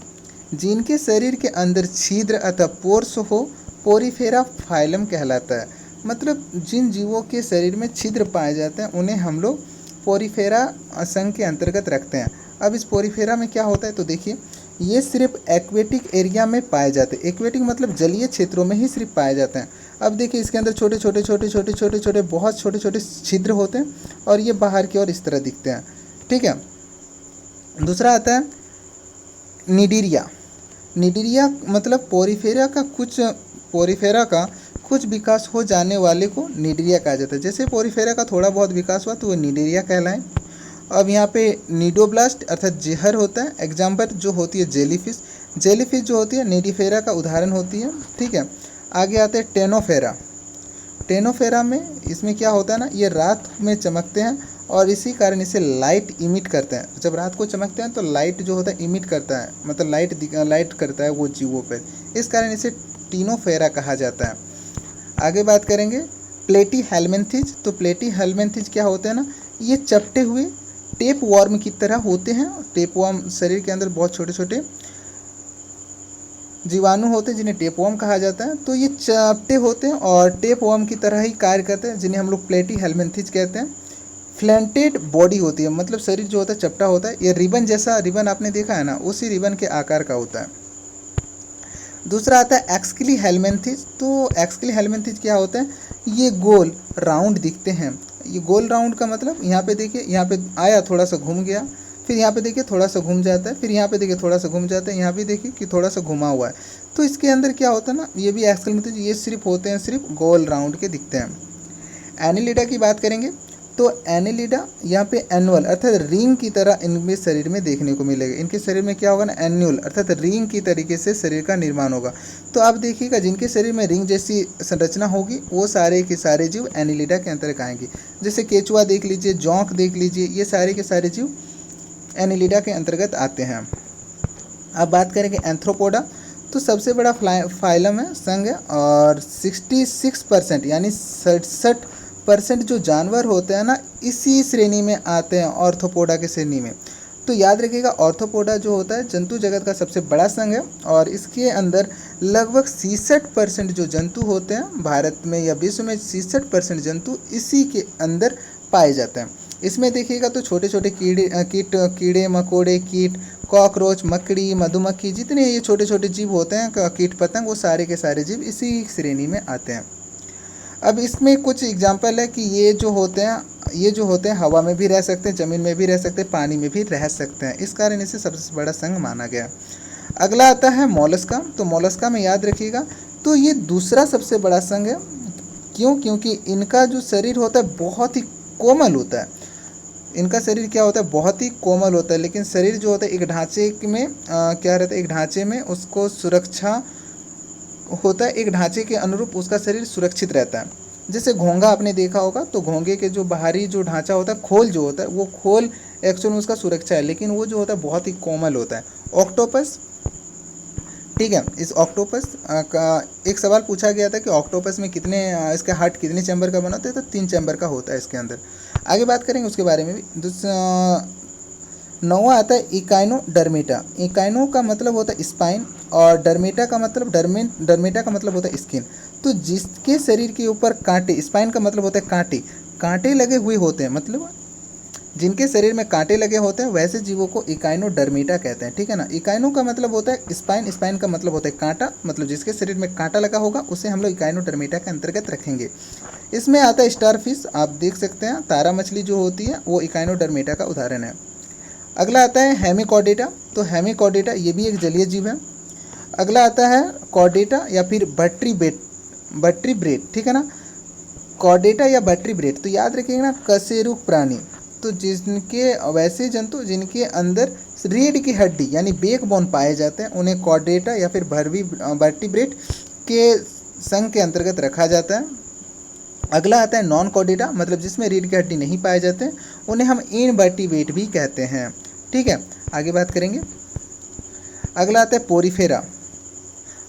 जिनके शरीर के अंदर छिद्र अथवा पोर्स हो पोरीफेरा फाइलम कहलाता है। मतलब जिन जीवों के शरीर में छिद्र पाए जाते हैं उन्हें हम लोग पोरीफेरा संघ के अंतर्गत रखते हैं। अब इस पोरीफेरा में क्या होता है तो देखिए, ये सिर्फ एक्वेटिक एरिया में पाए जाते हैं। एक्वेटिक मतलब जलीय क्षेत्रों में ही सिर्फ पाए जाते हैं। अब देखिए इसके अंदर छोटे छोटे छोटे छोटे छोटे छोटे बहुत छोटे छोटे छिद्र होते हैं, और ये बाहर की ओर इस तरह दिखते हैं, ठीक है। दूसरा आता है निडीरिया। निडीरिया मतलब पोरीफेरा का कुछ विकास हो जाने वाले को निडीरिया कहा जाता है। जैसे पोरीफेरा का थोड़ा बहुत विकास हुआ तो वो निडीरिया कहलाए। अब यहाँ पे निडोब्लास्ट अर्थात जहर होता है। एग्जाम्पल जो होती है जेलीफिश। जेलीफिश जो होती है निडीफेरा का उदाहरण होती है, ठीक है। आगे आते हैं टेनोफेरा। टेनोफेरा में इसमें क्या होता है ना, ये रात में चमकते हैं और इसी कारण इसे लाइट इमिट करते हैं। जब रात को चमकते हैं तो लाइट जो होता है इमिट करता है, मतलब लाइट करता है वो जीवों पर, इस कारण इसे टीनोफेरा कहा जाता है। आगे बात करेंगे प्लेटी हेलमेंथिज। तो प्लेटी हेलमेंथिज क्या होते हैं ना, ये चपटे हुए टेप वॉर्म की तरह होते हैं। टेप वॉर्म शरीर के अंदर बहुत छोटे छोटे जीवाणु होते हैं जिन्हें टेप वॉर्म कहा जाता है। तो ये चपटे होते हैं और टेप वॉर्म की तरह ही कार्य करते हैं, जिन्हें हम लोग प्लेटी हेलमेंथिज कहते हैं। फ्लैंटेड बॉडी होती है, मतलब शरीर जो होता है चपटा होता है। ये रिबन जैसा, रिबन आपने देखा है ना, उसी रिबन के आकार का होता है। दूसरा आता है एक्सकिली हेलमेंथिज। तो एक्सकिली हेलमेंथिज क्या होता है, ये गोल राउंड दिखते हैं। ये गोल राउंड का मतलब यहाँ पे देखिए, यहाँ पे आया थोड़ा सा घूम गया, फिर यहाँ पे देखिए थोड़ा सा घूम जाता है, फिर यहाँ पे देखिए थोड़ा सा घूम जाता है, यहाँ पे देखिए कि थोड़ा सा घुमा हुआ है। तो इसके अंदर क्या होता है ना, ये भी एक्सक्लेमेटरी, ये सिर्फ होते हैं सिर्फ गोल राउंड के दिखते हैं। एनिलिडा की बात करेंगे तो एनिलिडा यहाँ पे एनुअल अर्थात रिंग की तरह इनके शरीर में देखने को मिलेगा। इनके शरीर में क्या होगा ना, एन्यूल अर्थात रिंग की तरीके से शरीर का निर्माण होगा। तो आप देखिएगा जिनके शरीर में रिंग जैसी संरचना होगी वो सारे के सारे जीव एनिलिडा के अंतर्गत आएंगे। जैसे केचुआ देख लीजिए, जोंक देख लीजिए, ये सारे के सारे जीव एनिलिडा के अंतर्गत आते हैं। अब बात करेंगे एंथ्रोपोडा, तो सबसे बड़ा फाइलम है, संघ है, और 66% यानी 67% जो जानवर होते हैं ना इसी श्रेणी में आते हैं, ऑर्थोपोडा के श्रेणी में। तो याद रखिएगा ऑर्थोपोडा जो होता है जंतु जगत का सबसे बड़ा संघ है और इसके अंदर लगभग 66% जो जंतु होते हैं भारत में या विश्व में 66% जंतु इसी के अंदर पाए जाते हैं। इसमें देखिएगा तो छोटे छोटे कीड़े मकोड़े, कीट, कॉकरोच, मकड़ी, मधुमक्खी, जितने ये छोटे छोटे जीव होते हैं कीट पतंग, वो सारे के सारे जीव इसी श्रेणी में आते हैं। अब इसमें कुछ एग्जाम्पल है कि ये जो होते हैं हवा में भी रह सकते हैं, ज़मीन में भी रह सकते हैं, पानी में भी रह सकते हैं। इस कारण इसे सबसे बड़ा संघ माना गया। अगला आता है मोलस्का, तो मोलस्का में याद रखिएगा तो ये दूसरा सबसे बड़ा संघ है। क्यों? क्योंकि इनका जो शरीर होता है बहुत ही कोमल होता है। इनका शरीर क्या होता है, बहुत ही कोमल होता है, लेकिन शरीर जो होता है एक ढांचे में क्या रहता है, एक ढांचे में उसको सुरक्षा होता है, एक ढांचे के अनुरूप उसका शरीर सुरक्षित रहता है। जैसे घोंघा आपने देखा होगा तो घोंघे के जो बाहरी जो ढांचा होता है, खोल जो होता है, वो खोल एक्चुअल में उसका सुरक्षा है, लेकिन वो जो होता है बहुत ही कोमल होता है। ऑक्टोपस, ठीक है, इस ऑक्टोपस का एक सवाल पूछा गया था कि ऑक्टोपस में कितने इसका हार्ट कितने चैम्बर का बना होता है, तो 3 चैम्बर का होता है इसके अंदर। आगे बात करेंगे उसके बारे में भी। नौवां आता है इकाइनोडर्मेटा। इकाइनो का मतलब होता है स्पाइन और डर्मेटा का मतलब डर्मेटा का मतलब होता है स्किन। तो जिसके शरीर के ऊपर कांटे, स्पाइन का मतलब होता है कांटे लगे हुए होते हैं, मतलब जिनके शरीर में कांटे लगे होते हैं वैसे जीवों को इकाइनोडर्मेटा कहते हैं, ठीक है ना। इकाइनो का मतलब होता है स्पाइन, स्पाइन का मतलब होता है कांटा, मतलब जिसके शरीर में कांटा लगा होगा उसे हम लोग इकाइनोडर्मेटा के अंतर्गत रखेंगे। इसमें आता है स्टारफिश, आप देख सकते हैं तारा मछली जो होती है वो इकाइनोडर्मेटा का उदाहरण है। अगला आता है हेमिकॉर्डेटा, तो हेमिकॉर्डेटा ये भी एक जलीय जीव है। अगला आता है कॉर्डेटा या फिर बट्रीब्रेट, ठीक है ना, कॉर्डेटा या बट्रीब्रेट। तो याद रखिएगा ना, कशेरुक प्राणी, तो जिनके वैसे जंतु जिनके अंदर रीढ़ की हड्डी यानी बैकबोन पाए जाते हैं उन्हें कॉर्डेटा या फिर वर्टिब्रेट के संघ के अंतर्गत रखा जाता है। अगला आता है नॉन कॉर्डेटा, मतलब जिसमें रीढ़ की हड्डी नहीं पाए जाते, उन्हें हम इनवर्टिब्रेट भी कहते हैं, ठीक है। आगे बात करेंगे। अगला आता है पोरीफेरा।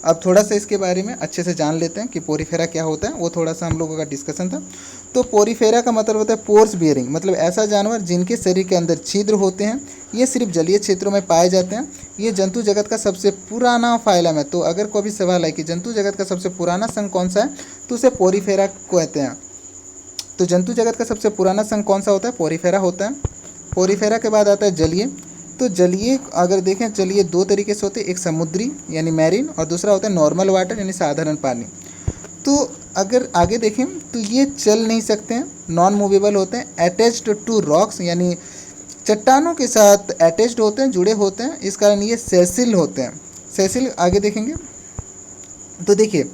अब थोड़ा सा इसके बारे में अच्छे से जान लेते हैं कि पोरीफेरा क्या होता है, वो थोड़ा सा हम लोगों का डिस्कशन था। तो पोरीफेरा का मतलब होता है पोर्स बियरिंग, मतलब ऐसा जानवर जिनके शरीर के अंदर छिद्र होते हैं। ये सिर्फ जलीय क्षेत्रों में पाए जाते हैं। ये जंतु जगत का सबसे पुराना फाइलम है। तो अगर कोई भी सवाल है कि जंतु जगत का सबसे पुराना संघ कौन सा है, तो उसे पोरीफेरा कहते हैं। तो जंतु जगत का सबसे पुराना संघ कौन सा होता है, पोरीफेरा होता है। पोरीफेरा के बाद आता है जलीय। तो जलीय अगर देखें, जलीय 2 तरीके से होते हैं, एक समुद्री यानी मैरीन और दूसरा होता है नॉर्मल वाटर यानी साधारण पानी। तो अगर आगे देखें तो ये चल नहीं सकते हैं, नॉन मूवेबल होते हैं, अटैच्ड टू रॉक्स यानी चट्टानों के साथ अटैच्ड होते हैं, जुड़े होते हैं, इस कारण ये सेसिल होते हैं। सेसिल आगे देखेंगे तो देखिए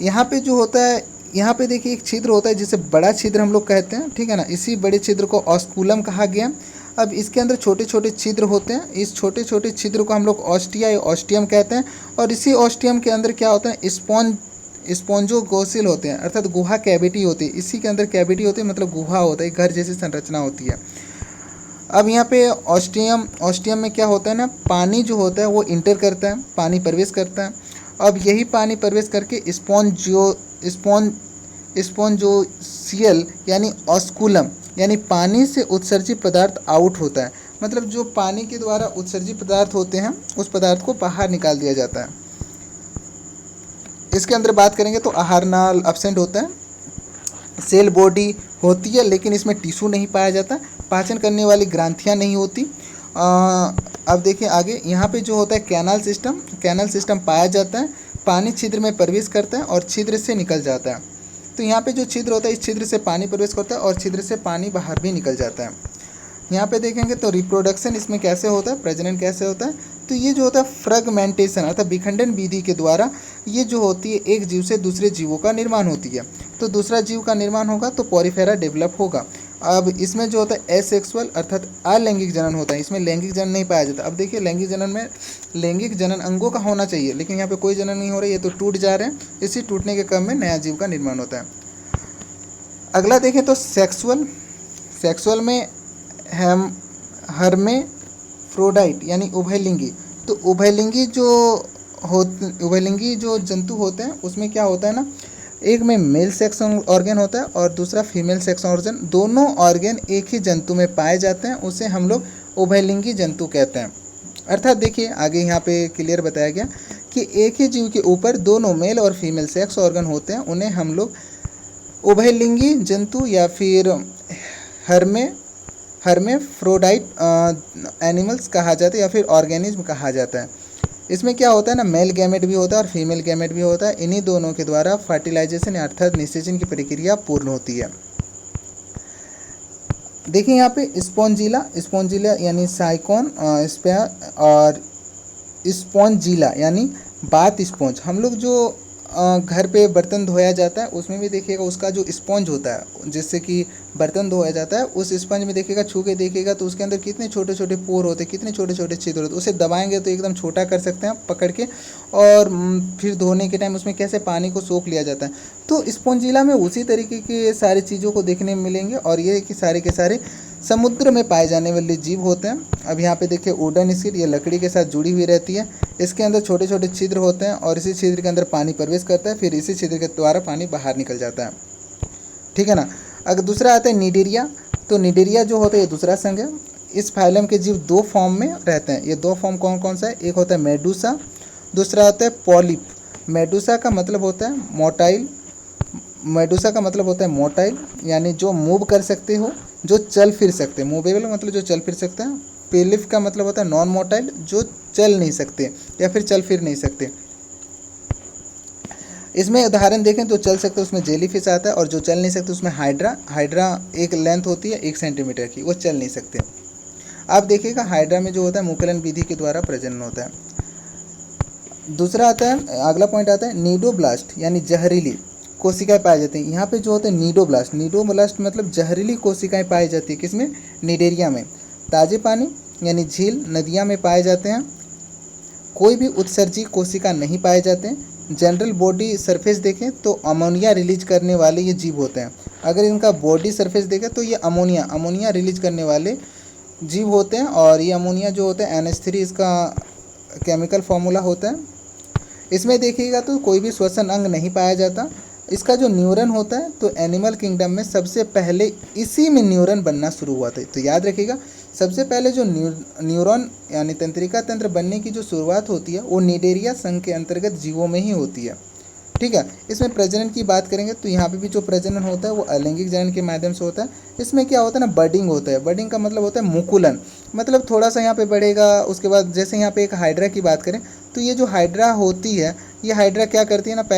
यहाँ पे जो होता है, यहाँ पे देखिए एक छिद्र होता है जिसे बड़ा छिद्र हम लोग कहते हैं, ठीक है ना। इसी बड़े छिद्र को ऑस्कुलम कहा गया। अब इसके अंदर छोटे छोटे छिद्र होते हैं, इस छोटे छोटे छिद्र को हम लोग ऑस्टिया या ऑस्टियम कहते हैं। और इसी ऑस्टियम के अंदर क्या होता है, स्पॉन्जोगोसिल होते हैं, अर्थात गुहा कैविटी होती है। इसी के अंदर कैविटी होती है, मतलब गुहा होता है, घर जैसी संरचना होती है। अब यहाँ पे ऑस्टियम में क्या होता है ना, पानी जो होता है वो इंटर करता है, पानी प्रवेश करता है। अब यही पानी प्रवेश करके स्पॉन्जोसियल यानी ऑस्कुलम यानी पानी से उत्सर्जित पदार्थ आउट होता है, मतलब जो पानी के द्वारा उत्सर्जित पदार्थ होते हैं उस पदार्थ को बाहर निकाल दिया जाता है। इसके अंदर बात करेंगे तो आहार नाल एब्सेंट होता है, सेल बॉडी होती है लेकिन इसमें टिश्यू नहीं पाया जाता, पाचन करने वाली ग्रंथियां नहीं होती। अब देखिए आगे, यहाँ पे जो होता है कैनाल सिस्टम पाया जाता है, पानी छिद्र में प्रवेश करता है और छिद्र से निकल जाता है। तो यहाँ पे जो छिद्र होता है इस छिद्र से पानी प्रवेश करता है और छिद्र से पानी बाहर भी निकल जाता है। यहाँ पे देखेंगे तो रिप्रोडक्शन इसमें कैसे होता है, प्रजनन कैसे होता है, तो ये जो होता है फ्रेगमेंटेशन अर्थात विखंडन विधि के द्वारा ये जो होती है एक जीव से दूसरे जीवों का निर्माण होती है। तो दूसरा जीव का निर्माण होगा तो पॉरीफेरा डेवलप होगा। अब इसमें जो होता है एसेक्सुअल अर्थात अलैंगिक जनन होता है, इसमें लैंगिक जनन नहीं पाया जाता। अब देखिए लैंगिक जनन में लैंगिक जनन अंगों का होना चाहिए, लेकिन यहाँ पे कोई जनन नहीं हो रहा है, ये तो टूट जा रहे हैं। इसी टूटने के क्रम में नया जीव का निर्माण होता है। अगला देखें तो सेक्सुअल में हम हर्मेफ्रोडाइट यानी उभयलिंगी। तो उभयलिंगी जो जंतु होते हैं उसमें क्या होता है ना, एक में मेल सेक्स ऑर्गन होता है और दूसरा फीमेल सेक्स ऑर्गन, दोनों ऑर्गन एक ही जंतु में पाए जाते हैं, उसे हम लोग उभयलिंगी जंतु कहते हैं। अर्थात देखिए आगे यहाँ पे क्लियर बताया गया कि एक ही जीव के ऊपर दोनों मेल और फीमेल सेक्स ऑर्गन होते हैं, उन्हें हम लोग उभयलिंगी जंतु या फिर हर्मेफ्रोडाइट एनिमल्स कहा जाता है या फिर ऑर्गेनिज्म कहा जाता है। इसमें क्या होता है ना, मेल गैमेट भी होता है और फीमेल गैमेट भी होता है। इन्हीं दोनों के द्वारा फर्टिलाइजेशन अर्थात निषेचन की प्रक्रिया पूर्ण होती है। देखिए यहाँ पे स्पॉन्जिला यानी साइकोन स्पेयर और स्पॉन्जिला यानी बाथ स्पॉन्ज। हम लोग जो घर पे बर्तन धोया जाता है उसमें भी देखिएगा उसका जो स्पॉन्ज होता है जिससे कि बर्तन धोया जाता है, उस स्पंज में देखिएगा छू के देखिएगा तो उसके अंदर कितने छोटे छोटे पोर होते हैं, कितने छोटे छोटे छिद्र होते हैं। उसे दबाएंगे तो एकदम छोटा कर सकते हैं पकड़ के, और फिर धोने के टाइम उसमें कैसे पानी को सोख लिया जाता है। तो स्पॉन्जिला में उसी तरीके के सारी चीज़ों को देखने में मिलेंगे और ये कि सारे के सारे समुद्र में पाए जाने वाले जीव होते हैं। अब यहाँ पे देखिए वुडन स्किड, ये लकड़ी के साथ जुड़ी हुई रहती है। इसके अंदर छोटे छोटे छिद्र होते हैं और इसी छिद्र के अंदर पानी प्रवेश करता है, फिर इसी छिद्र के द्वारा पानी बाहर निकल जाता है। ठीक है ना। अगर दूसरा आता है निडेरिया, तो निडेरिया जो होता है ये दूसरा संघ है। इस फाइलम के जीव दो फॉर्म में रहते हैं। ये दो फॉर्म कौन कौन सा है, एक होता है मेडूसा, दूसरा होता है पॉलिप। मेडूसा का मतलब होता है मोटाइल यानी जो मूव कर सकते हो, जो चल फिर सकते हैं। मूवेबल मतलब जो चल फिर सकते हैं। पेलिफ का मतलब होता है नॉन मोटाइल, जो चल नहीं सकते या फिर चल फिर नहीं सकते। इसमें उदाहरण देखें तो चल सकते उसमें जेलीफिश आता है, और जो चल नहीं सकते उसमें हाइड्रा एक लेंथ होती है 1 सेंटीमीटर की, वो चल नहीं सकते। आप देखिएगा हाइड्रा में जो होता है मुकुलन विधि के द्वारा प्रजनन होता है। दूसरा आता है, अगला पॉइंट आता है नीडोब्लास्ट यानी जहरीली कोशिकाएं पाई जाती हैं। यहाँ पे जो होते हैं नीडोब्लास्ट मतलब जहरीली कोशिकाएं पाई जाती है। किसमें, निडेरिया में। ताजे पानी यानी झील नदियाँ में पाए जाते हैं। कोई भी उत्सर्जी कोशिका नहीं पाए जाते हैं। जनरल बॉडी सरफेस देखें तो अमोनिया रिलीज करने वाले ये जीव होते हैं। अगर इनका बॉडी सरफेस देखें तो ये अमोनिया रिलीज करने वाले जीव होते हैं, और ये अमोनिया जो होता है NH3 इसका केमिकल फॉर्मूला होता है। इसमें देखिएगा तो कोई भी श्वसन अंग नहीं पाया जाता। इसका जो न्यूरन होता है तो एनिमल किंगडम में सबसे पहले इसी में न्यूरन बनना शुरू हुआ था। तो याद रखिएगा सबसे पहले जो न्यूरॉन यानी तंत्रिका तंत्र बनने की जो शुरुआत होती है वो निडेरिया संघ के अंतर्गत जीवों में ही होती है। ठीक है। इसमें प्रजनन की बात करेंगे तो यहाँ पे भी जो प्रजनन होता है वो अलैंगिक जनन के माध्यम से होता है। इसमें क्या होता है ना, बडिंग होता है। बडिंग का मतलब होता है मुकुलन, मतलब थोड़ा सा यहाँ पे बढ़ेगा। उसके बाद जैसे यहाँ पे एक हाइड्रा की बात करें तो ये जो हाइड्रा होती है, ये हाइड्रा क्या करती है ना,